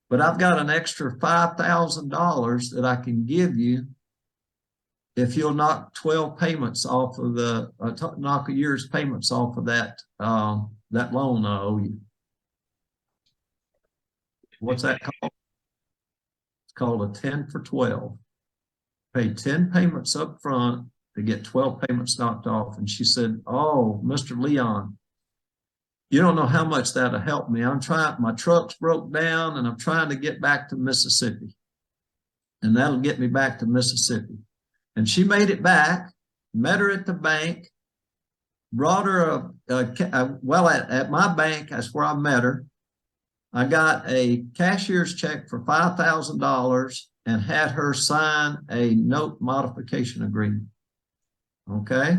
but I've got an extra $5,000 that I can give you if you'll knock 12 payments off of knock a year's payments off of that loan I owe you. What's that called? It's called a 10 for 12. Pay 10 payments up front to get 12 payments knocked off. And she said, oh, Mr. Leon, you don't know how much that'll help me. My truck's broke down and I'm trying to get back to Mississippi. And that'll get me back to Mississippi. And she made it back, met her at the bank, brought her at my bank, that's where I met her. I got a cashier's check for $5,000 and had her sign a note modification agreement. Okay.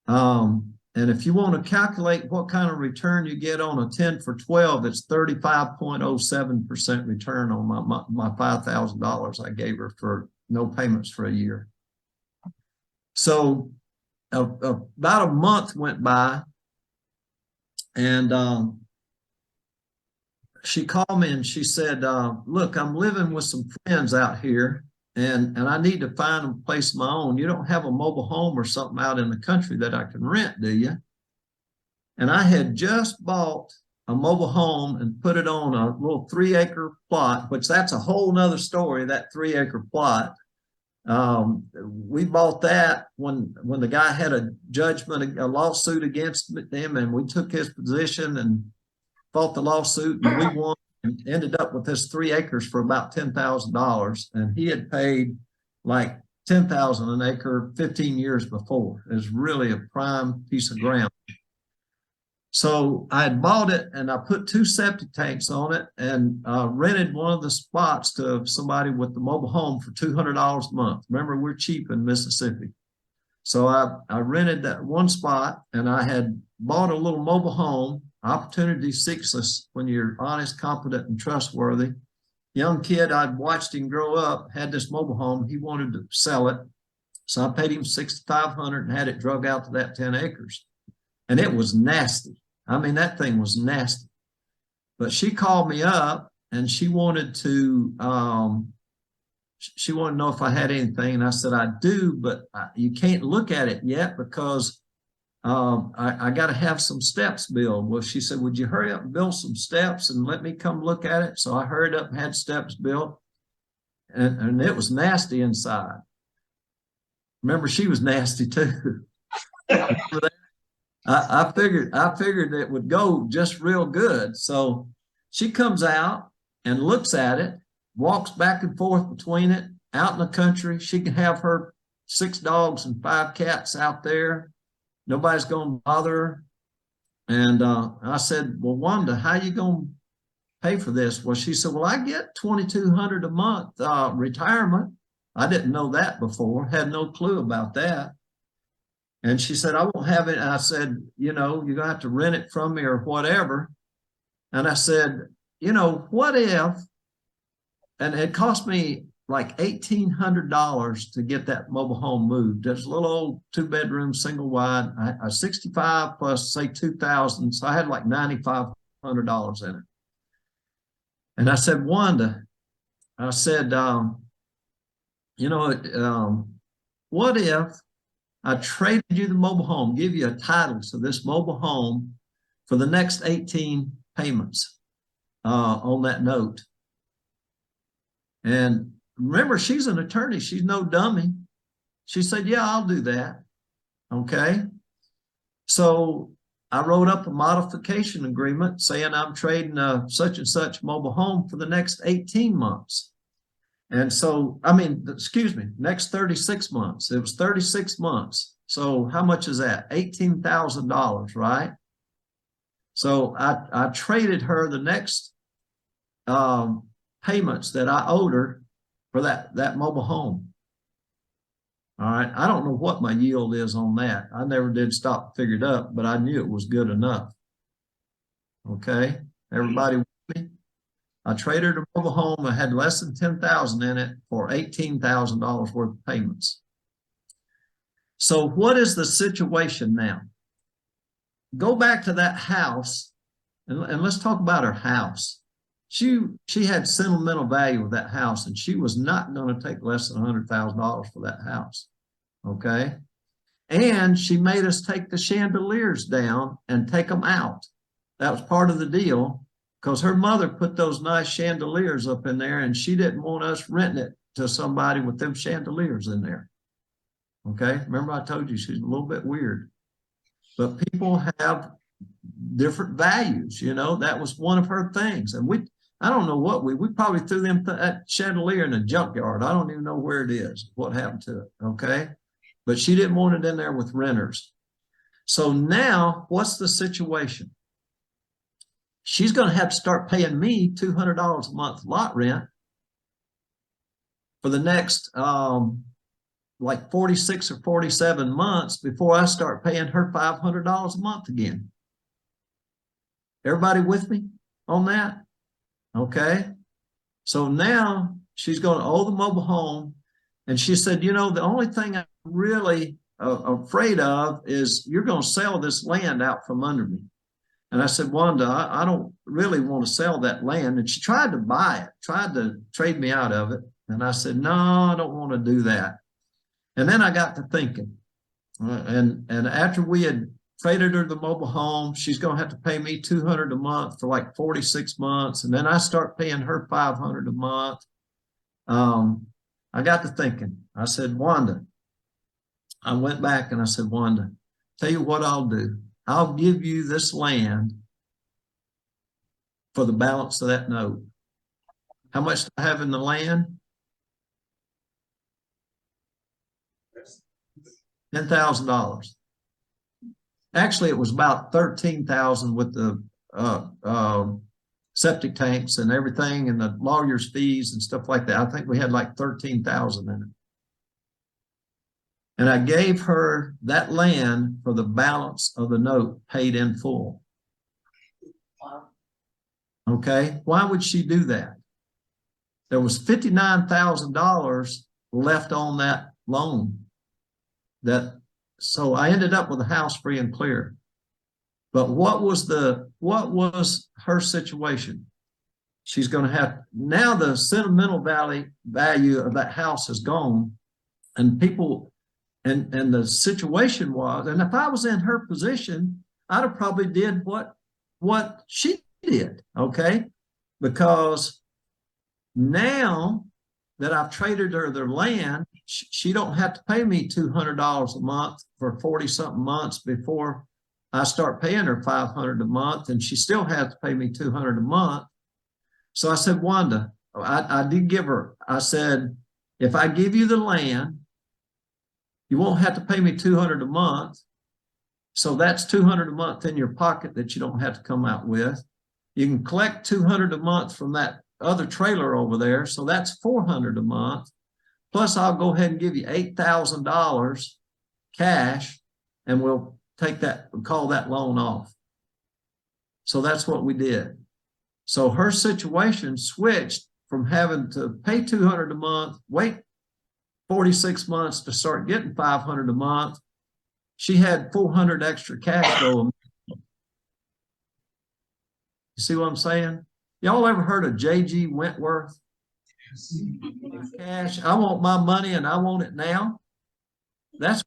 And if you want to calculate what kind of return you get on a 10 for 12, it's 35.07% return on my $5,000 I gave her for no payments for a year. So about a month went by, and she called me and she said, look, I'm living with some friends out here, and I need to find a place of my own. You don't have a mobile home or something out in the country that I can rent, do you? And I had just bought a mobile home and put it on a little 3-acre plot, which that's a whole nother story, that 3-acre plot. We bought that when the guy had a lawsuit against him, and we took his position and fought the lawsuit, and we won and ended up with this 3 acres for about $10,000. And he had paid like $10,000 an acre 15 years before. It was really a prime piece of ground. So I had bought it and I put 2 septic tanks on it and rented one of the spots to somebody with the mobile home for $200 a month. Remember, we're cheap in Mississippi. So I rented that one spot, and I had bought a little mobile home. Opportunity seeks us when you're honest, competent, and trustworthy. Young kid, I'd watched him grow up, had this mobile home. He wanted to sell it. So I paid him $6,500 and had it drug out to that 10 acres. And it was nasty. I mean, that thing was nasty. But she called me up and she wanted to know if I had anything. And I said, I do, but you can't look at it yet because I got to have some steps built. Well, she said, would you hurry up and build some steps and let me come look at it? So I hurried up and had steps built, and it was nasty inside. Remember, she was nasty too. I figured it would go just real good. So she comes out and looks at it, walks back and forth between it, out in the country. She can have her 6 dogs and 5 cats out there. Nobody's going to bother her. And I said, well, Wanda, how you going to pay for this? Well, she said, well, I get $2,200 a month retirement. I didn't know that before, had no clue about that. And she said, I won't have it. And I said, you're going to have to rent it from me or whatever. And I said, what if, and it cost me like $1,800 to get that mobile home moved. It's a little old 2-bedroom, single wide, a 65 plus say 2,000. So I had like $9,500 in it. And I said, Wanda, I said, what if I traded you the mobile home, give you a title to this mobile home for the next 18 payments on that note? And remember, she's an attorney. She's no dummy. She said, yeah, I'll do that. Okay. So I wrote up a modification agreement saying I'm trading a such and such mobile home for the next 18 months. And so, next 36 months. It was 36 months. So how much is that? $18,000, right? So I traded her the next payments that I owed her for that mobile home. All right. I don't know what my yield is on that. I never did stop and figure it up, but I knew it was good enough. Okay. Everybody with me? I traded a mobile home. I had less than 10,000 in it for $18,000 worth of payments. So what is the situation now? Go back to that house and let's talk about her house. She had sentimental value of that house, and she was not going to take less than $100,000 for that house. Okay. And she made us take the chandeliers down and take them out. That was part of the deal, because her mother put those nice chandeliers up in there, and she didn't want us renting it to somebody with them chandeliers in there. Okay. Remember I told you she's a little bit weird, but people have different values. That was one of her things. And I don't know what we probably threw that chandelier in a junkyard. I don't even know where it is, what happened to it. Okay. But she didn't want it in there with renters. So now what's the situation? She's going to have to start paying me $200 a month lot rent for the next like 46 or 47 months before I start paying her $500 a month again. Everybody with me on that? Okay. So now she's going to owe the mobile home. And she said, the only thing I'm really afraid of is you're going to sell this land out from under me. And I said, Wanda, I don't really want to sell that land. And she tried to buy it, tried to trade me out of it. And I said, no, I don't want to do that. And then I got to thinking, and after we had traded her the mobile home, she's going to have to pay me $200 a month for like 46 months. And then I start paying her $500 a month. I got to thinking. I said, Wanda, I went back and I said, Wanda, tell you what I'll do. I'll give you this land for the balance of that note. How much do I have in the land? $10,000. Actually, it was about 13,000 with the septic tanks and everything and the lawyer's fees and stuff like that. I think we had like 13,000 in it. And I gave her that land for the balance of the note paid in full. Wow. Okay. Why would she do that? There was $59,000 left on that loan. So I ended up with a house free and clear. But what was her situation? She's going to have, now the sentimental value of that house is gone, and people, and the situation was, and if I was in her position, I'd have probably did what she did. Okay. Because now that I've traded her their land, she don't have to pay me $200 a month for 40 something months before I start paying her $500 a month, and she still has to pay me $200 a month. So I said, Wanda, I did give her, I said, if I give you the land, you won't have to pay me $200 a month. So that's $200 a month in your pocket that you don't have to come out with. You can collect $200 a month from that other trailer over there. So that's $400 a month. Plus I'll go ahead and give you $8,000 cash and we'll take that, call that loan off. So that's what we did. So her situation switched from having to pay $200 a month, wait 46 months to start getting $500 a month. She had $400 extra cash flow. You see what I'm saying? Y'all ever heard of J.G. Wentworth? Cash, I want my money and I want it now. That's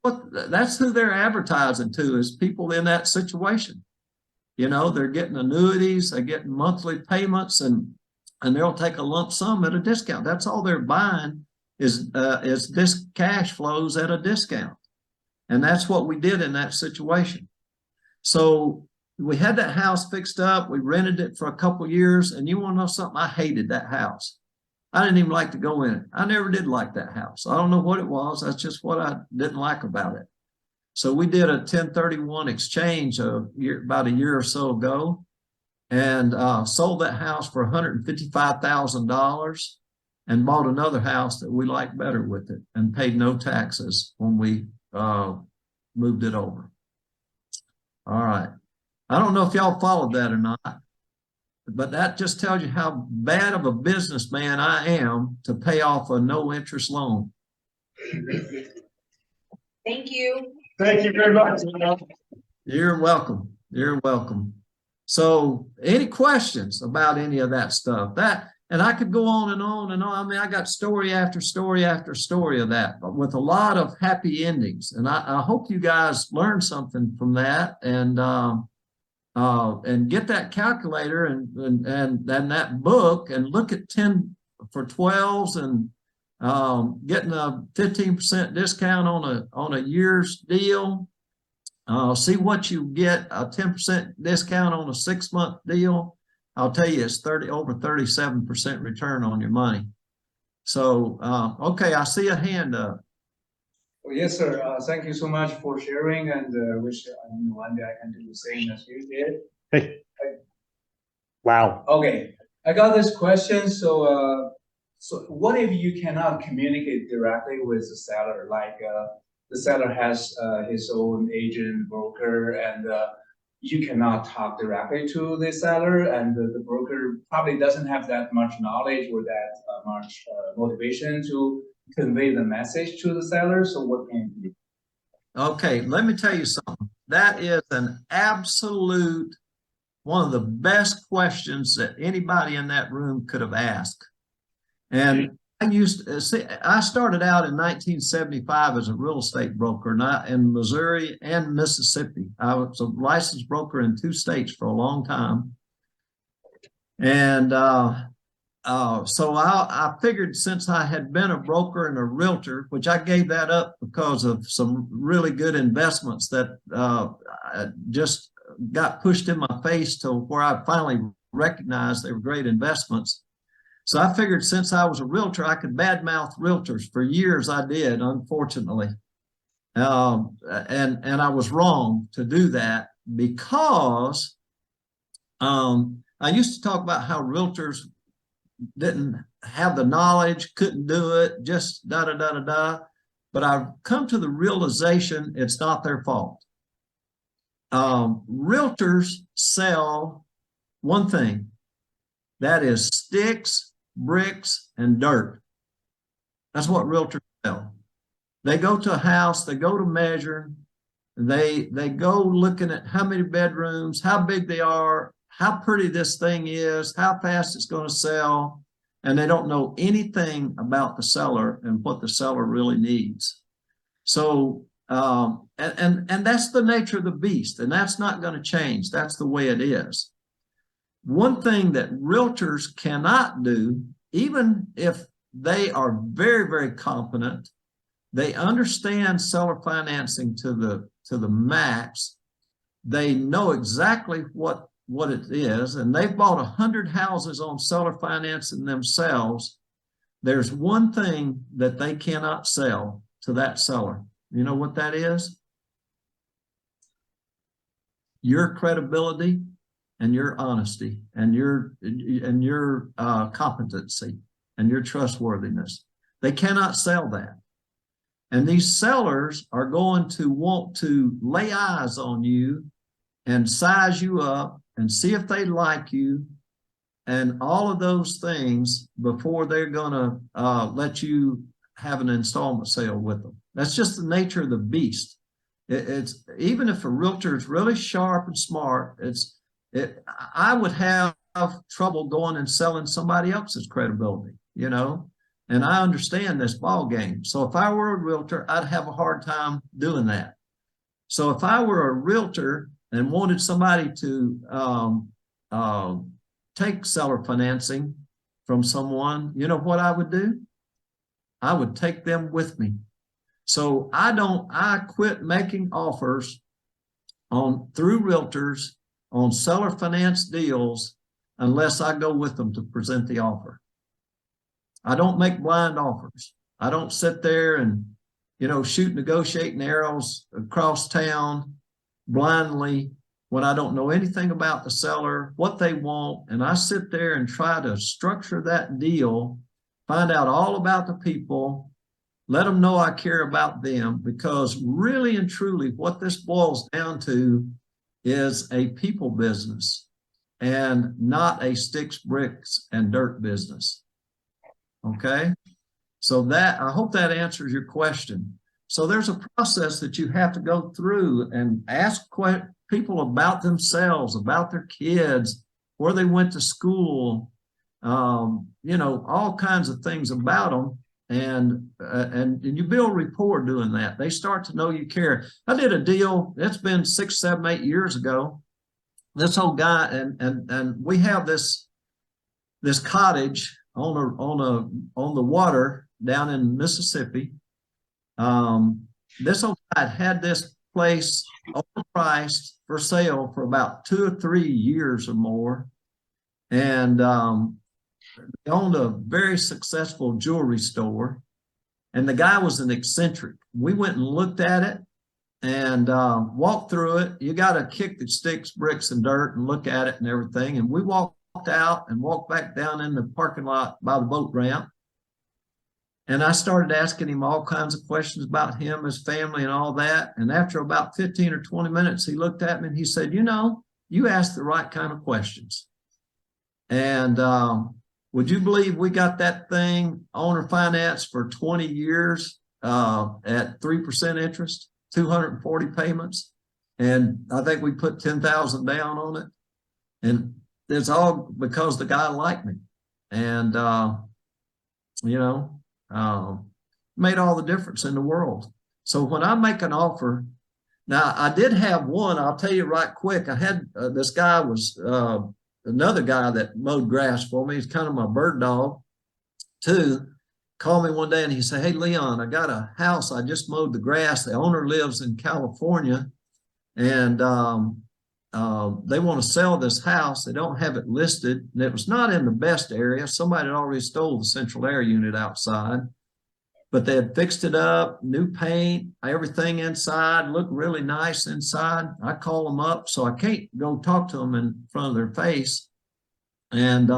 who they're advertising to, is people in that situation. You know, they're getting annuities, they're getting monthly payments, and they'll take a lump sum at a discount. That's all they're buying is this cash flows at a discount. And that's what we did in that situation. So we had that house fixed up. We rented it for a couple of years. And you want to know something? I hated that house. I didn't even like to go in it. I never did like that house. I don't know what it was. That's just what I didn't like about it. So we did a 1031 exchange about a year or so ago, and sold that house for $155,000 and bought another house that we liked better with it and paid no taxes when we moved it over. All right. I don't know if y'all followed that or not, but that just tells you how bad of a businessman I am to pay off a no interest loan. Thank you. Thank you very much. You're welcome. You're welcome. So any questions about any of that stuff? And I could go on and on and on. I mean, I got story after story after story of that, but with a lot of happy endings. And I hope you guys learned something from that and get that calculator and that book and look at 10 for 12s and getting a 15% discount on a year's deal. See what you get, a 10% discount on a 6-month deal. I'll tell you, it's over 37% return on your money. So, okay, I see a hand up. Oh, yes, sir. Thank you so much for sharing, and wish one day I can do the same as you did. Hey. Wow. Okay, I got this question. So, so what if you cannot communicate directly with the seller? Like the seller has his own agent, broker, and you cannot talk directly to the seller, and the broker probably doesn't have that much knowledge or that much motivation to convey the message to the seller. So what can you do? Okay, let me tell you something. That is an absolute one of the best questions that anybody in that room could have asked. And I started out in 1975 as a real estate broker, in Missouri and Mississippi. I was a licensed broker in 2 states for a long time. And so I figured, since I had been a broker and a realtor, which I gave that up because of some really good investments that just got pushed in my face to where I finally recognized they were great investments. So I figured, since I was a realtor, I could badmouth realtors. For years I did, unfortunately. And I was wrong to do that, because I used to talk about how realtors didn't have the knowledge, couldn't do it, just da-da-da-da-da. But I've come to the realization it's not their fault. Realtors sell one thing, that is sticks, bricks, and dirt. That's what realtors sell. They go to a house, they go to measure, they go looking at how many bedrooms, how big they are, how pretty this thing is, how fast it's going to sell, and they don't know anything about the seller and what the seller really needs. So and that's the nature of the beast, and that's not going to change. That's the way it is. One thing that realtors cannot do, even if they are very, very competent, they understand seller financing to the max. They know exactly what what it is, and they've bought 100 houses on seller financing themselves. There's one thing that they cannot sell to that seller. You know what that is? Your credibility and your honesty and your competency and your trustworthiness. They cannot sell that. And these sellers are going to want to lay eyes on you and size you up and see if they like you and all of those things before they're going to let you have an installment sale with them. That's just the nature of the beast. It's even if a realtor is really sharp and smart, I would have trouble going and selling somebody else's credibility, you know, and I understand this ball game. So if I were a realtor, I'd have a hard time doing that. So if I were a realtor and wanted somebody to take seller financing from someone, you know what I would do? I would take them with me. So I quit making offers through realtors on seller finance deals unless I go with them to present the offer. I don't make blind offers. I don't sit there and, you know, shoot negotiating arrows across town blindly when I don't know anything about the seller, what they want, and I sit there and try to structure that deal, find out all about the people, let them know I care about them, because really and truly what this boils down to is a people business and not a sticks, bricks, and dirt business. Okay? So that, I hope that answers your question. So there's a process that you have to go through and ask people about themselves, about their kids, where they went to school, you know, all kinds of things about them. And you build rapport doing that. They start to know you care. I did a deal, it's been 6, 7, 8 years ago. This old guy, and we have this cottage on the water down in Mississippi. This old guy had this place overpriced for sale for about 2 or 3 years or more. And he owned a very successful jewelry store, and the guy was an eccentric. We went and looked at it and walked through it. You got to kick the sticks, bricks, and dirt and look at it and everything. And we walked out and walked back down in the parking lot by the boat ramp. And I started asking him all kinds of questions about him, his family, and all that. And after about 15 or 20 minutes, he looked at me and he said, you know, you asked the right kind of questions. And would you believe we got that thing owner finance for 20 years at 3% interest, 240 payments? And I think we put 10,000 down on it. And it's all because the guy liked me. And, you know, made all the difference in the world. So when I make an offer, now I did have one, I'll tell you right quick. I had this guy was another guy that mowed grass for me. He's kind of my bird dog too. Called me one day and he said, hey, Leon, I got a house. I just mowed the grass. The owner lives in California, and they want to sell this house. They don't have it listed, and it was not in the best area. Somebody had already stole the central air unit outside, but they had fixed it up, new paint, everything inside, looked really nice inside. I call them up, so I can't go talk to them in front of their face. And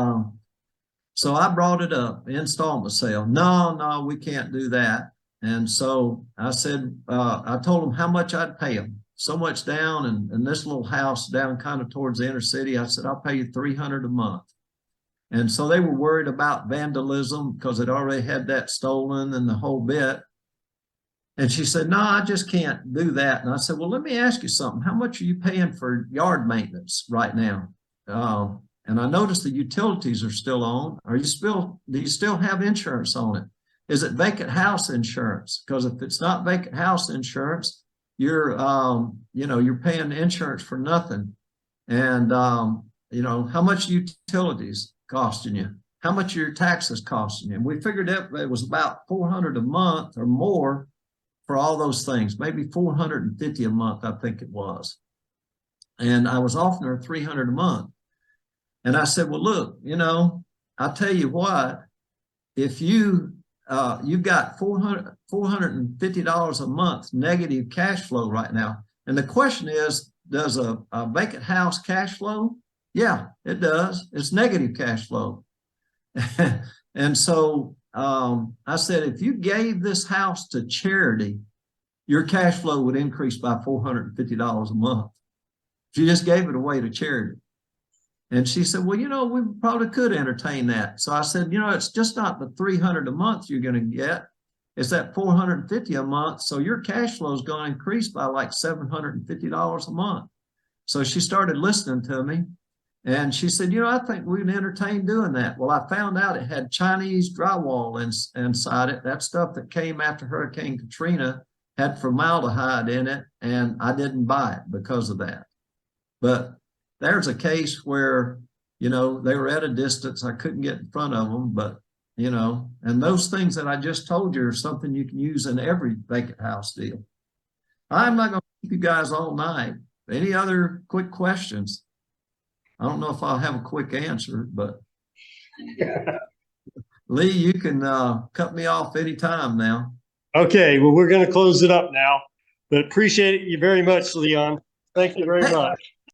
so I brought it up, installment sale. No, we can't do that. And so I said, I told them how much I'd pay them. So much down, and this little house down kind of towards the inner city, I said, I'll pay you $300 a month. And so they were worried about vandalism because it already had that stolen and the whole bit. And she said, no, I just can't do that. And I said, well, let me ask you something. How much are you paying for yard maintenance right now? And I noticed the utilities are still on. Do you still have insurance on it? Is it vacant house insurance? Because if it's not vacant house insurance, you're paying insurance for nothing. And, how much utilities costing you? How much are your taxes costing you? And we figured out it was about $400 a month or more for all those things, maybe $450 a month, I think it was. And I was offering her $300 a month. And I said, well, look, I'll tell you what, if you've got $450 a month negative cash flow right now. And the question is, does a vacant house cash flow? Yeah, it does. It's negative cash flow. And so I said, if you gave this house to charity, your cash flow would increase by $450 a month. If you just gave it away to charity. And she said, well, we probably could entertain that. So I said, it's just not the $300 a month you're going to get. It's that $450 a month. So your cash flow is going to increase by like $750 a month. So she started listening to me. And she said, I think we can entertain doing that. Well, I found out it had Chinese drywall inside it. That stuff that came after Hurricane Katrina had formaldehyde in it. And I didn't buy it because of that. But there's a case where, they were at a distance. I couldn't get in front of them, but, and those things that I just told you are something you can use in every vacant house deal. I'm not going to keep you guys all night. Any other quick questions? I don't know if I'll have a quick answer, but Lee, you can cut me off anytime now. Okay, well, we're going to close it up now, but appreciate you very much, Leon. Thank you very much.